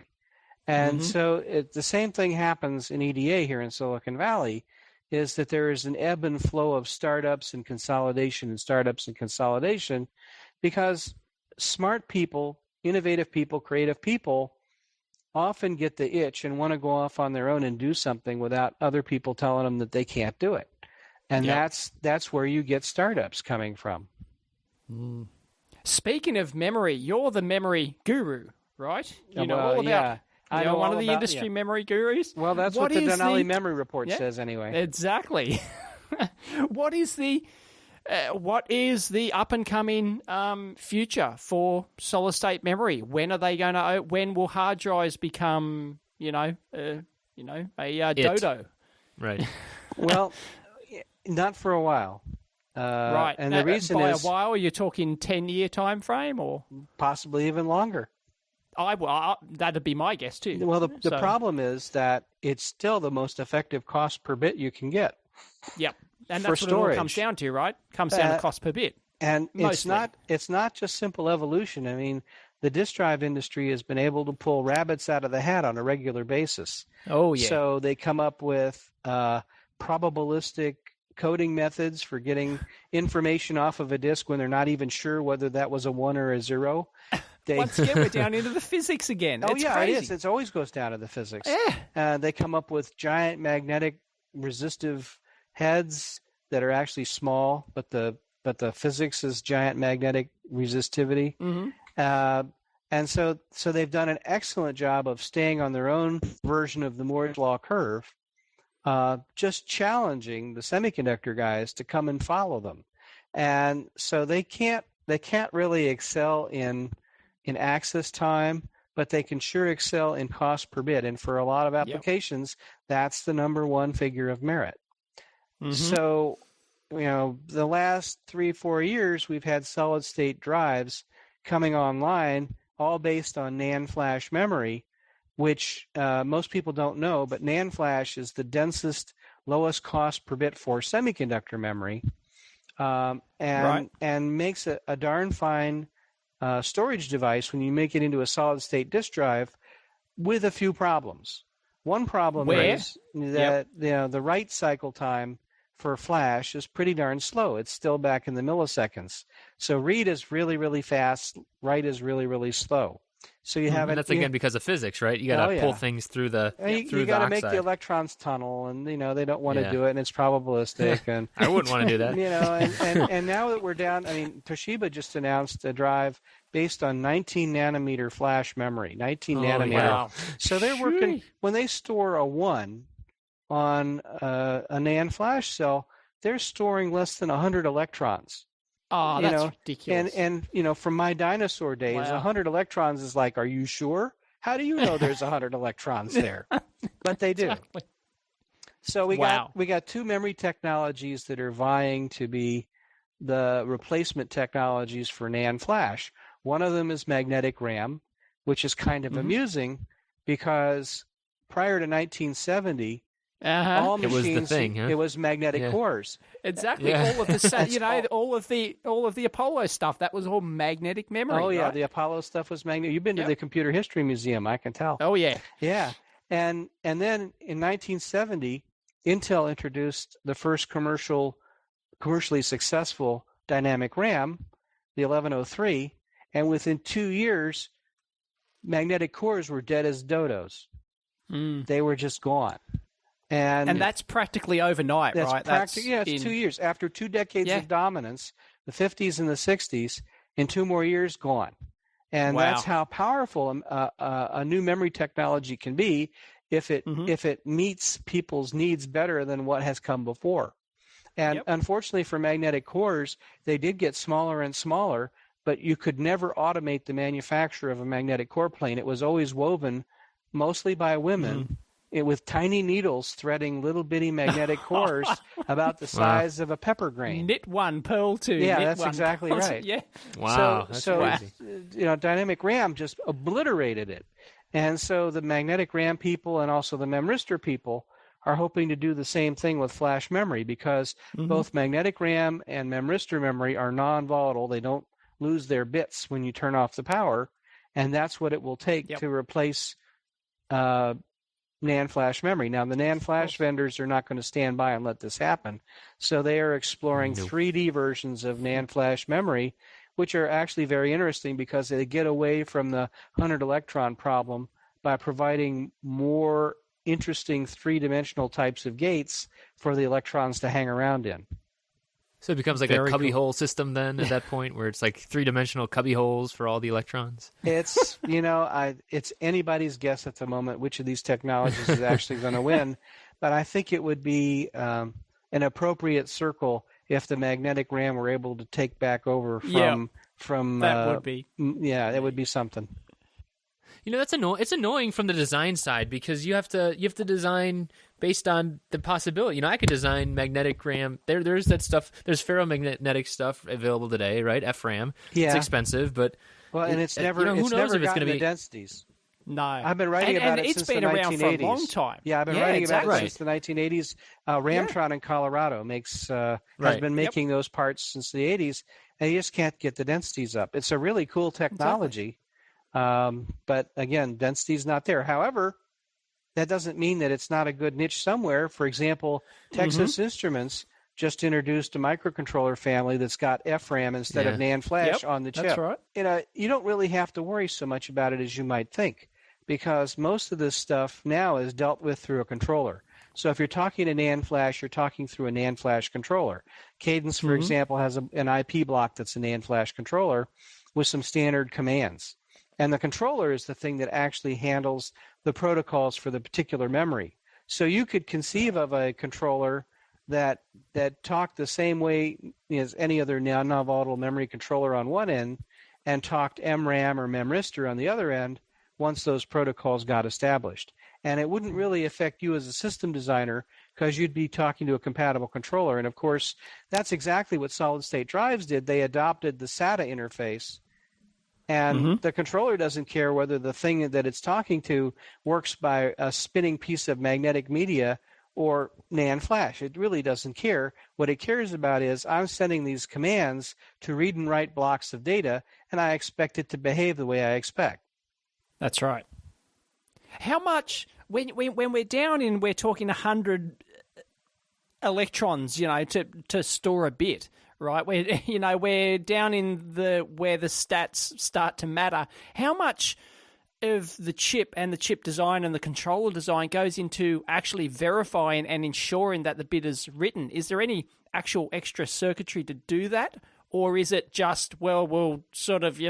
And so the same thing happens in EDA here in Silicon Valley, is that there is an ebb and flow of startups and consolidation because smart people, innovative people, creative people often get the itch and want to go off on their own and do something without other people telling them that they can't do it. And that's where you get startups coming from. Speaking of memory, you're the memory guru, right? You know all about. I You're know one all of the about, industry memory gurus. Well, that's what the Denali Memory Report says, anyway. Exactly. What is the up and coming future for solid state memory? When are they going to? When will hard drives become a dodo? Right. Well, not for a while. Right. And the reason by is a while, you're talking 10-year time frame, or possibly even longer. That'd be my guess too. Well, the problem is that it's still the most effective cost per bit you can get. Yep, and for that's what storage. it all comes down to, right? Comes down to cost per bit. And mostly. it's not just simple evolution. I mean, the disk drive industry has been able to pull rabbits out of the hat on a regular basis. Oh yeah. So they come up with probabilistic coding methods for getting information off of a disk when they're not even sure whether that was a 1 or a 0. Once again, we're down into the physics again. Oh, it's yeah, crazy. it is. It always goes down to the physics. Yeah. They come up with giant magnetic resistive heads that are actually small, but the physics is giant magnetic resistivity. And so they've done an excellent job of staying on their own version of the Moore's Law curve, just challenging the semiconductor guys to come and follow them. And so they can't really excel in access time, but they can sure excel in cost per bit. And for a lot of applications, that's the number one figure of merit. So, the last 3-4 years, we've had solid state drives coming online, all based on NAND flash memory, which most people don't know, but NAND flash is the densest, lowest cost per bit for semiconductor memory, and makes a darn fine storage device when you make it into a solid state disk drive, with a few problems. One problem is that the write cycle time for flash is pretty darn slow. It's still back in the milliseconds. So read is really, really fast. Write is really, really slow. So you have that's again because of physics, right? You got to pull things through the you got to make the electrons tunnel, and they don't want to do it, and it's probabilistic. And I wouldn't want to do that. And now that we're down, I mean, Toshiba just announced a drive based on 19 nanometer flash memory. 19 nanometer. Wow. So they're working when they store a 1 on a NAND flash cell, they're storing less than 100 electrons. Oh, that's ridiculous. And from my dinosaur days, 100 electrons is like, are you sure? How do you know there's 100 electrons there? But they do. Exactly. So we got two memory technologies that are vying to be the replacement technologies for NAND flash. One of them is magnetic RAM, which is kind of amusing because prior to 1970, all machines, it was the thing, huh? It was magnetic cores. Exactly. All of the all of the Apollo stuff, that was all magnetic memory. Oh yeah, right? the Apollo stuff was magnetic. You've been to the Computer History Museum, I can tell. Oh yeah. Yeah. And then in 1970, Intel introduced the first commercially successful dynamic RAM, the 1103, and within 2 years, magnetic cores were dead as dodos. They were just gone. And that's practically overnight, right? It's 2 years. After 2 decades of dominance, the 50s and the 60s, in 2 more years, gone. And that's how powerful a new memory technology can be if it meets people's needs better than what has come before. And unfortunately for magnetic cores, they did get smaller and smaller, but you could never automate the manufacture of a magnetic core plane. It was always woven mostly by women with tiny needles threading little bitty magnetic cores about the size of a pepper grain. Knit one, pearl two. Yeah, knit that's one, exactly pearl right. Two. Yeah. Wow. So dynamic RAM just obliterated it. And so the magnetic RAM people and also the memristor people are hoping to do the same thing with flash memory because both magnetic RAM and memristor memory are non-volatile. They don't lose their bits when you turn off the power, and that's what it will take to replace NAND flash memory. Now, the NAND flash vendors are not going to stand by and let this happen, so they are exploring 3D versions of NAND flash memory, which are actually very interesting because they get away from the 100 electron problem by providing more interesting three-dimensional types of gates for the electrons to hang around in. So it becomes like a cubbyhole system then at that point, where it's like three-dimensional cubby holes for all the electrons. It's it's anybody's guess at the moment which of these technologies is actually going to win, but I think it would be an appropriate circle if the magnetic RAM were able to take back over from that would be it would be something. That's it's annoying from the design side because you have to design based on the possibility. I could design magnetic RAM. There's that stuff. There's ferromagnetic stuff available today, right? FRAM. Yeah. It's expensive, but and it's never who knows if it's going to be densities. No, I've been writing about it since the 1980s. It's been around for a long time. Yeah, I've been writing about it since the 1980s. Ramtron in Colorado has been making those parts since the 80s, and you just can't get the densities up. It's a really cool technology. But again, density is not there. However, that doesn't mean that it's not a good niche somewhere. For example, Texas Instruments just introduced a microcontroller family that's got FRAM instead of NAND flash on the chip. That's right. You don't really have to worry so much about it as you might think, because most of this stuff now is dealt with through a controller. So if you're talking to NAND flash, you're talking through a NAND flash controller. Cadence, for example, has an IP block that's a NAND flash controller with some standard commands. And the controller is the thing that actually handles the protocols for the particular memory. So you could conceive of a controller that talked the same way as any other non-volatile memory controller on one end and talked MRAM or memristor on the other end once those protocols got established. And it wouldn't really affect you as a system designer because you'd be talking to a compatible controller. And, of course, that's exactly what solid-state drives did. They adopted the SATA interface. And the controller doesn't care whether the thing that it's talking to works by a spinning piece of magnetic media or NAND flash. It really doesn't care. What it cares about is I'm sending these commands to read and write blocks of data, and I expect it to behave the way I expect. That's right. How much, when we're down in, we're talking 100 electrons, to store a bit, right? We're down in where the stats start to matter. How much of the chip and the chip design and the controller design goes into actually verifying and ensuring that the bit is written? Is there any actual extra circuitry to do that? Or is it just, we'll sort of,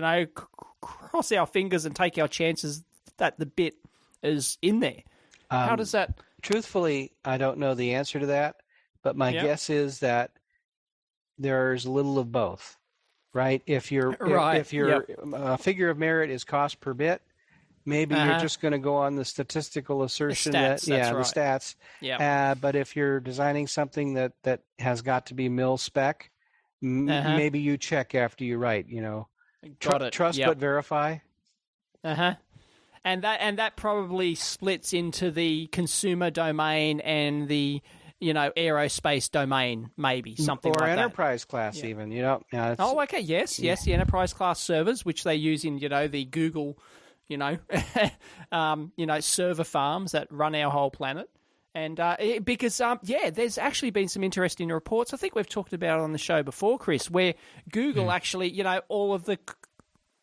cross our fingers and take our chances that the bit is in there? How does that... Truthfully, I don't know the answer to that, but my guess is that there's a little of both, right? If your figure of merit is cost per bit, maybe you're just going to go on the statistical assertion the stats. Yeah. But if you're designing something that has got to be mil spec, maybe you check after you write. Trust but verify. And that probably splits into the consumer domain and the aerospace domain, maybe something or like that. Or enterprise class, even. Okay, yes, the enterprise class servers, which they use in the Google, server farms that run our whole planet. And because there's actually been some interesting reports. I think we've talked about it on the show before, Chris, where Google actually, all of the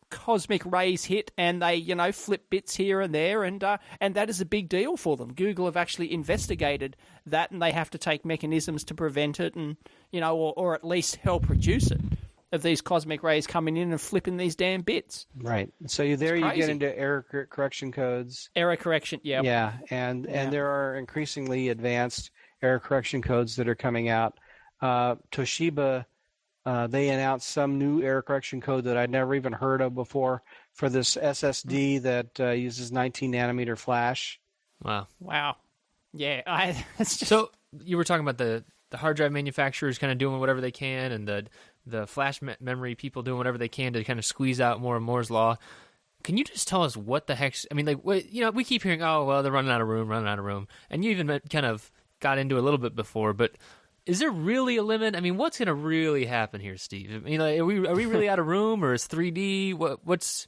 cosmic rays hit and they, flip bits here and there, and that is a big deal for them. Google have actually investigated that, and they have to take mechanisms to prevent it, and or at least help reduce it, of these cosmic rays coming in and flipping these damn bits. Right. So you get into error correction codes. Error correction, yeah. And there are increasingly advanced error correction codes that are coming out. Toshiba. They announced some new error correction code that I'd never even heard of before for this SSD that uses 19-nanometer flash. Wow. Yeah. So you were talking about the hard drive manufacturers kind of doing whatever they can, and the flash memory people doing whatever they can to kind of squeeze out more of Moore's Law. Can you just tell us what the heck? I mean, we keep hearing, they're running out of room. And you even kind of got into it a little bit before, but is there really a limit? I mean, what's going to really happen here, Steve? I mean, like, are we really out of room, or is 3D? What's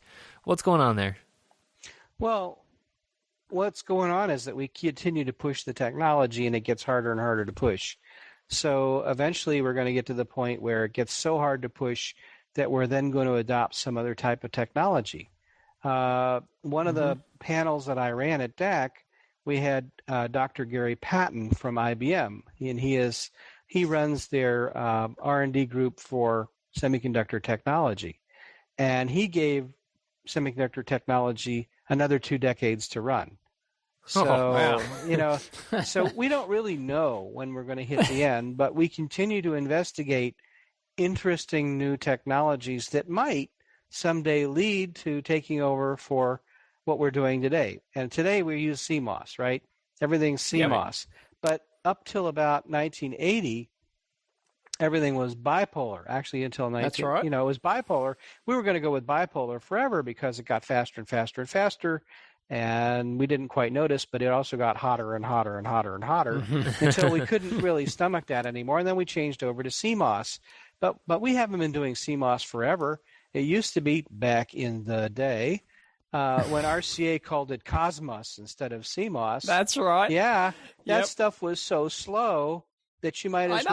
going on there? Well, what's going on is that we continue to push the technology, and it gets harder and harder to push. So eventually, we're going to get to the point where it gets so hard to push that we're then going to adopt some other type of technology. One of the panels that I ran at DAC, we had Dr. Gary Patton from IBM, and he runs their R&D group for semiconductor technology, and he gave semiconductor technology another 2 decades to run. So, wow. So we don't really know when we're going to hit the end, but we continue to investigate interesting new technologies that might someday lead to taking over for what we're doing today. And today we use CMOS, right? Everything's CMOS. But up till about 1980, everything was bipolar. Actually, until That's right. it was bipolar. We were going to go with bipolar forever because it got faster and faster and faster, and we didn't quite notice, but it also got hotter and hotter and hotter and hotter until we couldn't really stomach that anymore, and then we changed over to CMOS. But we haven't been doing CMOS forever. It used to be back in the day when RCA called it Cosmos instead of CMOS. That's right. Yeah, that stuff was so slow that you might as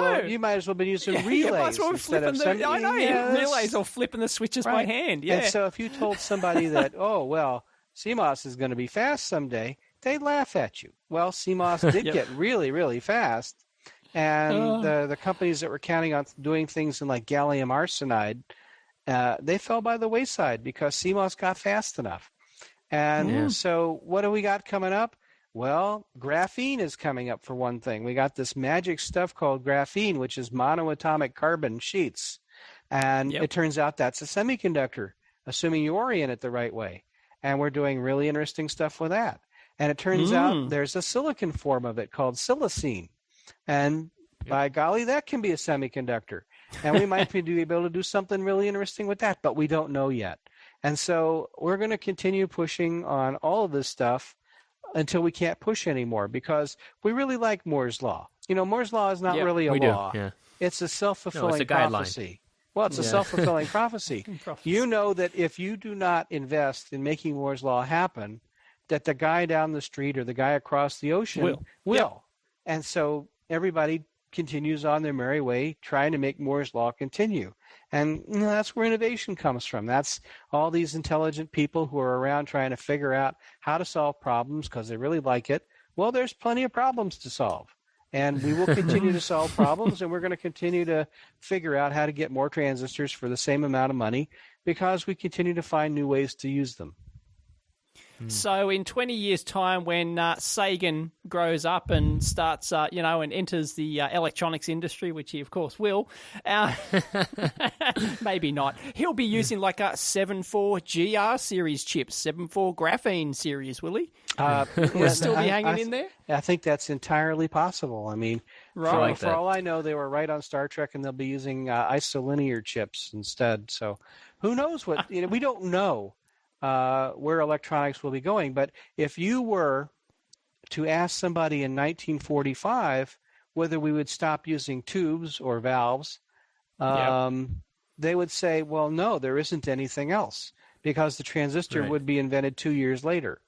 well be using relays instead of relays or flipping the switches by hand. Yeah. And so if you told somebody that, oh well, CMOS is going to be fast someday, they'd laugh at you. Well, CMOS did get really, really fast, and the companies that were counting on doing things in like gallium arsenide, they fell by the wayside because CMOS got fast enough. And so what do we got coming up? Well, graphene is coming up for one thing. We got this magic stuff called graphene, which is monoatomic carbon sheets. And it turns out that's a semiconductor, assuming you orient it the right way. And we're doing really interesting stuff with that. And it turns out there's a silicon form of it called silicene. And by golly, that can be a semiconductor. And we might be able to do something really interesting with that, but we don't know yet. And so we're going to continue pushing on all of this stuff until we can't push anymore because we really like Moore's Law. Moore's Law is not really a law. Yeah. It's a self-fulfilling prophecy. Well, it's a self-fulfilling prophecy. You know that if you do not invest in making Moore's Law happen, that the guy down the street or the guy across the ocean will. And so everybody continues on their merry way trying to make Moore's Law continue. And that's where innovation comes from. That's all these intelligent people who are around trying to figure out how to solve problems because they really like it. Well, there's plenty of problems to solve. And we will continue to solve problems, and we're going to continue to figure out how to get more transistors for the same amount of money because we continue to find new ways to use them. So in 20 years' time, when Sagan grows up and starts, and enters the electronics industry, which he, of course, will, maybe not, he'll be using like a 7.4 GR series chips, 7.4 graphene series, will he? Will still be hanging in there? I think that's entirely possible. I mean, for all I know, they were right on Star Trek, and they'll be using isolinear chips instead. So who knows what, we don't know. Where electronics will be going. But if you were to ask somebody in 1945 whether we would stop using tubes or valves, they would say, well, no, there isn't anything else because the transistor would be invented 2 years later.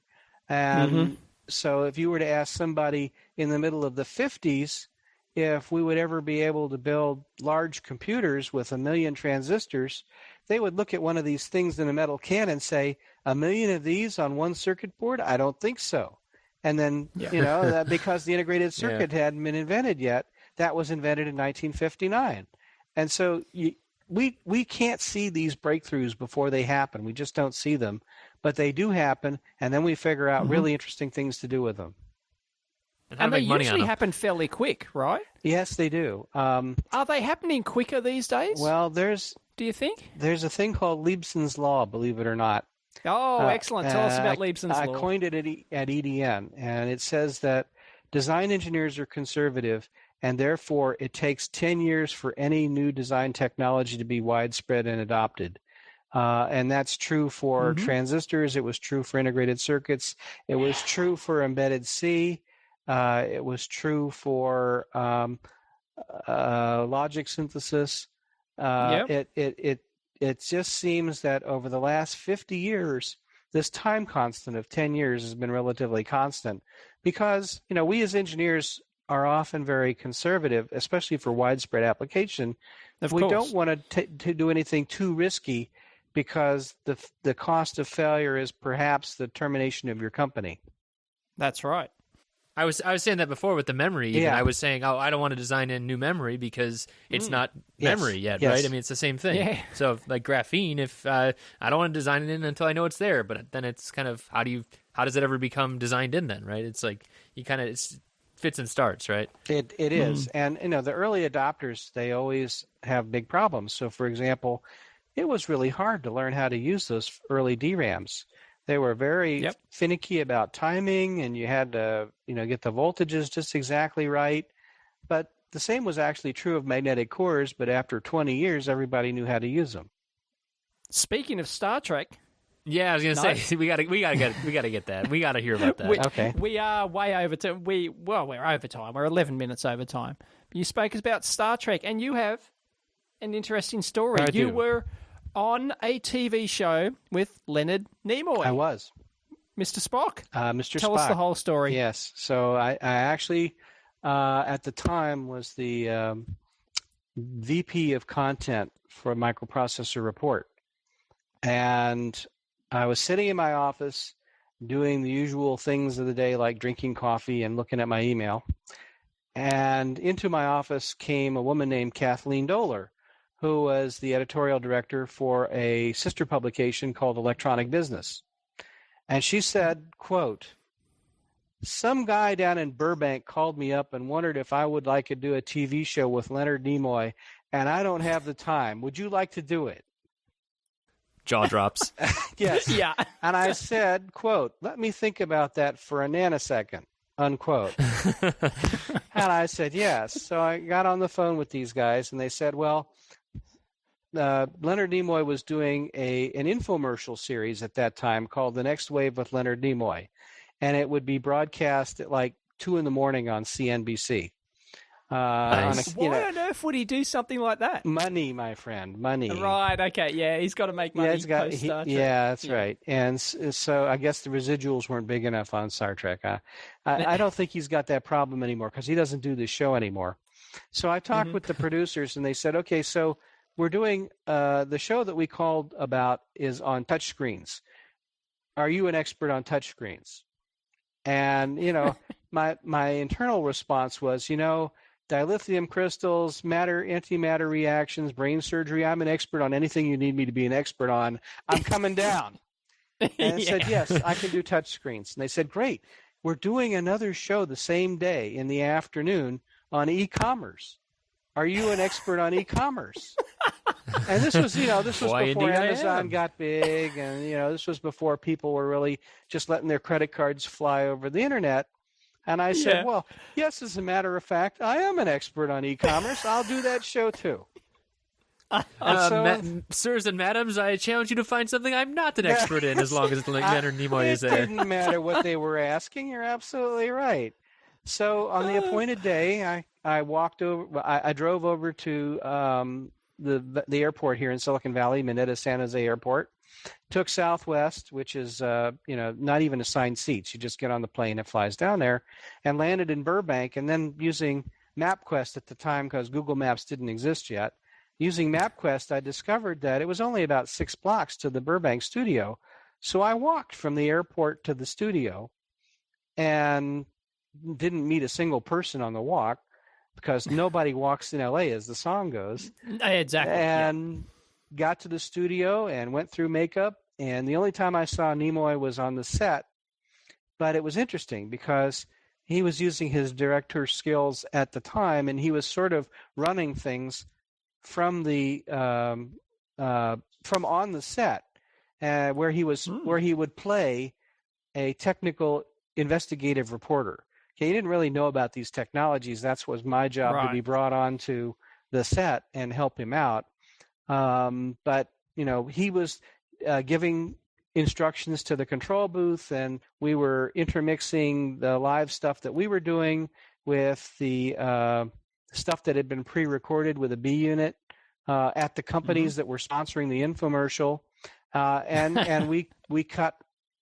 And so if you were to ask somebody in the middle of the 50s if we would ever be able to build large computers with 1 million transistors, they would look at one of these things in a metal can and say, 1 million of these on one circuit board? I don't think so. And then, because the integrated circuit hadn't been invented yet, that was invented in 1959. And so we can't see these breakthroughs before they happen. We just don't see them. But they do happen, and then we figure out really interesting things to do with them. And they usually happen fairly quick, right? Yes, they do. Are they happening quicker these days? Well, do you think? There's a thing called Leibson's Law, believe it or not. Oh, excellent. Tell us about Leibson's Law. I coined it at EDN, and it says that design engineers are conservative, and therefore it takes 10 years for any new design technology to be widespread and adopted. And that's true for transistors. It was true for integrated circuits. It was true for embedded C. It was true for logic synthesis. Yep. It just seems that over the last 50 years, this time constant of 10 years has been relatively constant because, we as engineers are often very conservative, especially for widespread application. Of We course. don't want to do anything too risky because the cost of failure is perhaps the termination of your company. That's right. I was saying that before with the memory. Even Yeah. I was saying, I don't want to design in new memory because it's not Yes. memory yet, Yes. right? I mean, it's the same thing. Yeah. So, like graphene, if I don't want to design it in until I know it's there, but then it's kind of how does it ever become designed in then, right? It's like it's fits and starts, right? It is, and the early adopters, they always have big problems. So, for example, it was really hard to learn how to use those early DRAMs. They were very finicky about timing, and you had to, get the voltages just exactly right. But the same was actually true of magnetic cores, but after 20 years, everybody knew how to use them. Speaking of Star Trek, Yeah, I was gonna say we gotta get that. We gotta hear about that. Okay. we are way over time. We're over time. We're 11 minutes over time. You spoke about Star Trek, and you have an interesting story. I You do. were on a TV show with Leonard Nimoy. I was. Mr. Spock. Mr. Tell Spock. us the whole story. Yes. So I actually, at the time, was the VP of content for Microprocessor Report. And I was sitting in my office doing the usual things of the day, like drinking coffee and looking at my email. And into my office came a woman named Kathleen Doler, who was the editorial director for a sister publication called Electronic Business. And she said, quote, "Some guy down in Burbank called me up and wondered if I would like to do a TV show with Leonard Nimoy, and I don't have the time. Would you like to do it?" Jaw drops. Yes. Yeah. And I said, quote, "Let me think about that for a nanosecond," unquote. And I said, yes. So I got on the phone with these guys, and they said, well, Leonard Nimoy was doing an infomercial series at that time called The Next Wave with Leonard Nimoy. And it would be broadcast at like 2 a.m. on CNBC. Nice. Why on earth would he do something like that? Money, my friend, money. Right, okay, yeah, he's got to make money post Star Trek. Yeah, that's right. And so I guess the residuals weren't big enough on Star Trek. I don't think he's got that problem anymore because he doesn't do this show anymore. So I talked with the producers, and they said, okay, so we're doing the show that we called about is on touchscreens. Are you an expert on touchscreens? And, my internal response was, dilithium crystals, matter, antimatter reactions, brain surgery. I'm an expert on anything you need me to be an expert on. I'm coming down. And I said, yes, I can do touchscreens. And they said, great. We're doing another show the same day in the afternoon on e-commerce. Are you an expert on e-commerce? And this was, Boy, before indeed I Amazon am. got big, and this was before people were really just letting their credit cards fly over the internet. And I said, Yeah. well, yes, as a matter of fact, I am an expert on e-commerce. I'll do that show too. Sirs and madams, I challenge you to find something I'm not an expert in, as long as Leonard Nimoy is It there. didn't matter what they were asking. You're absolutely right. So on the appointed day, I walked over. I drove over to the airport here in Silicon Valley, Mineta San Jose Airport. Took Southwest, which is not even assigned seats. You just get on the plane, it flies down there, and landed in Burbank. And then using MapQuest at the time, because Google Maps didn't exist yet, using MapQuest, I discovered that it was only about 6 blocks to the Burbank studio. So I walked from the airport to the studio, and didn't meet a single person on the walk, because nobody walks in LA, as the song goes. Exactly. And got to the studio and went through makeup. And the only time I saw Nimoy was on the set. But it was interesting because he was using his director skills at the time, and he was sort of running things from from on the set, where he would play a technical investigative reporter. Okay, he didn't really know about these technologies. That was my job, to be brought on to the set and help him out. But he was giving instructions to the control booth, and we were intermixing the live stuff that we were doing with the stuff that had been pre-recorded with a B unit at the companies that were sponsoring the infomercial. And we cut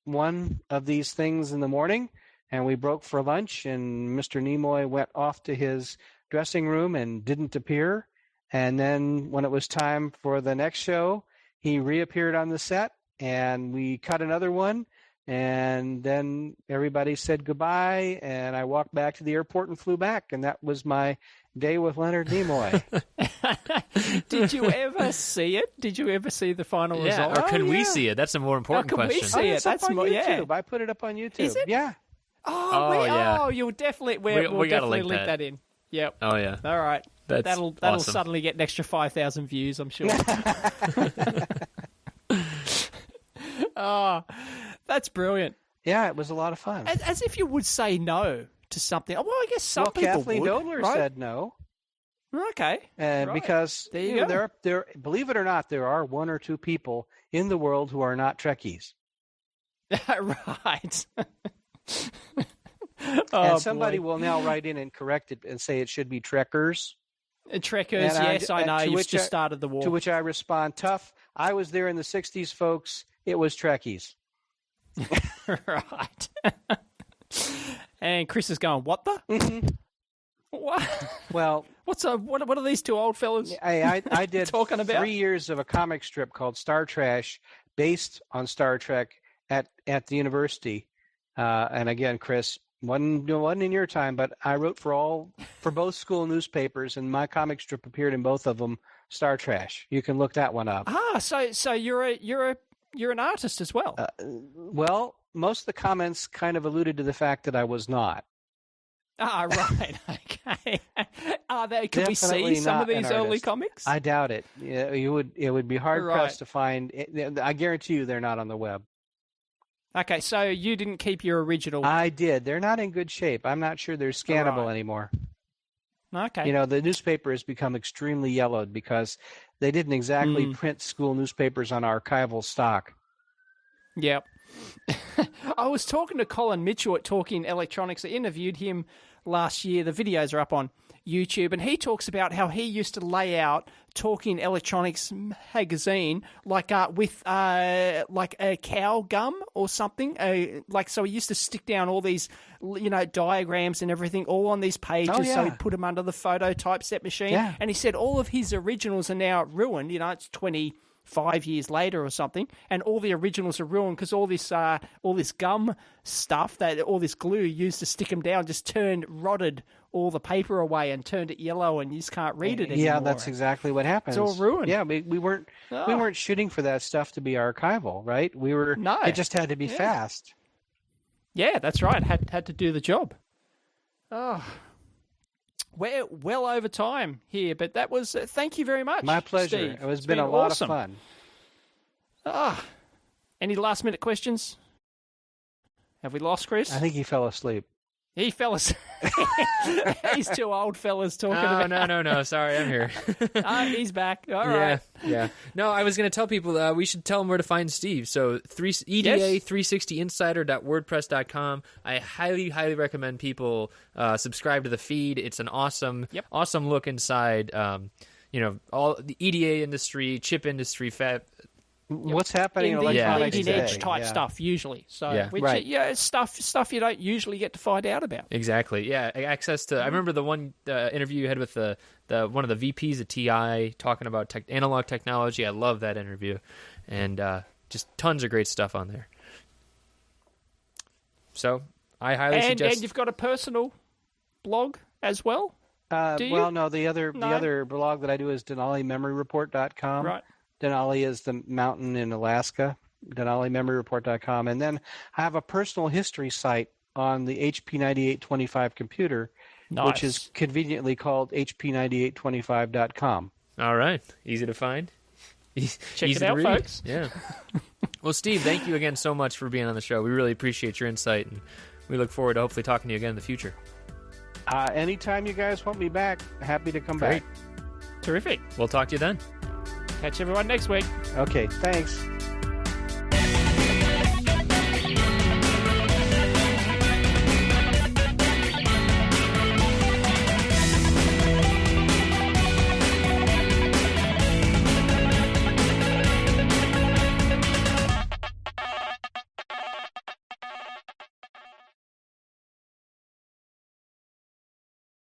one of these things in the morning, and we broke for lunch, and Mr. Nimoy went off to his dressing room and didn't appear. And then when it was time for the next show, he reappeared on the set, and we cut another one. And then everybody said goodbye, and I walked back to the airport and flew back, and that was my day with Leonard Nimoy. Did you ever see it? Did you ever see the final result? Or can we see it? That's a more important question. We see it? That's more YouTube. I put it up on YouTube. Is it? Yeah. Oh, you'll definitely we'll definitely link that in. Yep. Oh yeah. All right. That'll awesome. suddenly get an extra 5,000 views, I'm sure. Oh, that's brilliant. Yeah, it was a lot of fun. As if you would say no to something. Well, I guess some people Kathleen would. Dodler right? said no. Okay. And because there you go. there, believe it or not, there are one or two people in the world who are not Trekkies. Right. And somebody will now write in and correct it and say it should be Trekkers. Trekkers, yes, I know. You've just started the war. To which I respond, tough. I was there in the 60s, folks. It was Trekkies. Right. And Chris is going, what the? Mm-hmm. What? Well, what are these two old fellas I did talking about? 3 years of a comic strip called Star Trash based on Star Trek at the university. And again, Chris, wasn't in your time, but I wrote for both school newspapers, and my comic strip appeared in both of them. Star Trash. You can look that one up. So you're an artist as well. Well, most of the comments kind of alluded to the fact that I was not. Right. Okay. Can we see some of these early comics? I doubt it. Yeah, it would be hard pressed to find. I guarantee you, they're not on the web. Okay, so you didn't keep your original. I did. They're not in good shape. I'm not sure they're scannable anymore. Okay. The newspaper has become extremely yellowed because they didn't exactly print school newspapers on archival stock. Yep. I was talking to Colin Mitchell at Talking Electronics. I interviewed him last year. The videos are up on YouTube, and he talks about how he used to lay out Talking Electronics magazine with a cow gum or something. So he used to stick down all these, diagrams and everything all on these pages. So he'd put them under the photo typeset machine. Yeah. And he said all of his originals are now ruined. It's 25 years later or something, and all the originals are ruined because all this gum stuff, all this glue used to stick them down, just rotted all the paper away and turned it yellow, and you just can't read it anymore. Yeah, that's exactly what happens. It's all ruined. Yeah, we weren't shooting for that stuff to be archival, right? It just had to be fast. Yeah, that's right. Had to do the job. Oh. We're well over time here, but that was thank you very much. My pleasure. Steve. It's been a lot of fun. Any last minute questions? Have we lost Chris? I think he fell asleep. He fell asleep. He's two old fellas talking about. No. Sorry, I'm here. He's back. All right. Yeah. No, I was going to tell people we should tell them where to find Steve. So EDA360insider.wordpress.com. I highly, highly recommend people subscribe to the feed. It's an awesome look inside. All the EDA industry, chip industry, fab. What's happening in in electronics leading edge today. type stuff usually. So stuff you don't usually get to find out about. Exactly. Yeah, access to. I remember the one interview you had with the one of the VPs at TI talking about analog technology. I love that interview, and just tons of great stuff on there. So I highly suggest. And you've got a personal blog as well. Do you? Well, no. The other blog that I do is DenaliMemoryReport.com. Right. Denali is the mountain in Alaska, DenaliMemoryReport.com. And then I have a personal history site on the HP 9825 computer, which is conveniently called HP9825.com. All right. Easy to find. Check it out, folks. Yeah. Well, Steve, thank you again so much for being on the show. We really appreciate your insight, and we look forward to hopefully talking to you again in the future. Anytime you guys want me back, happy to come back. Terrific. We'll talk to you then. Catch everyone next week. Okay, thanks.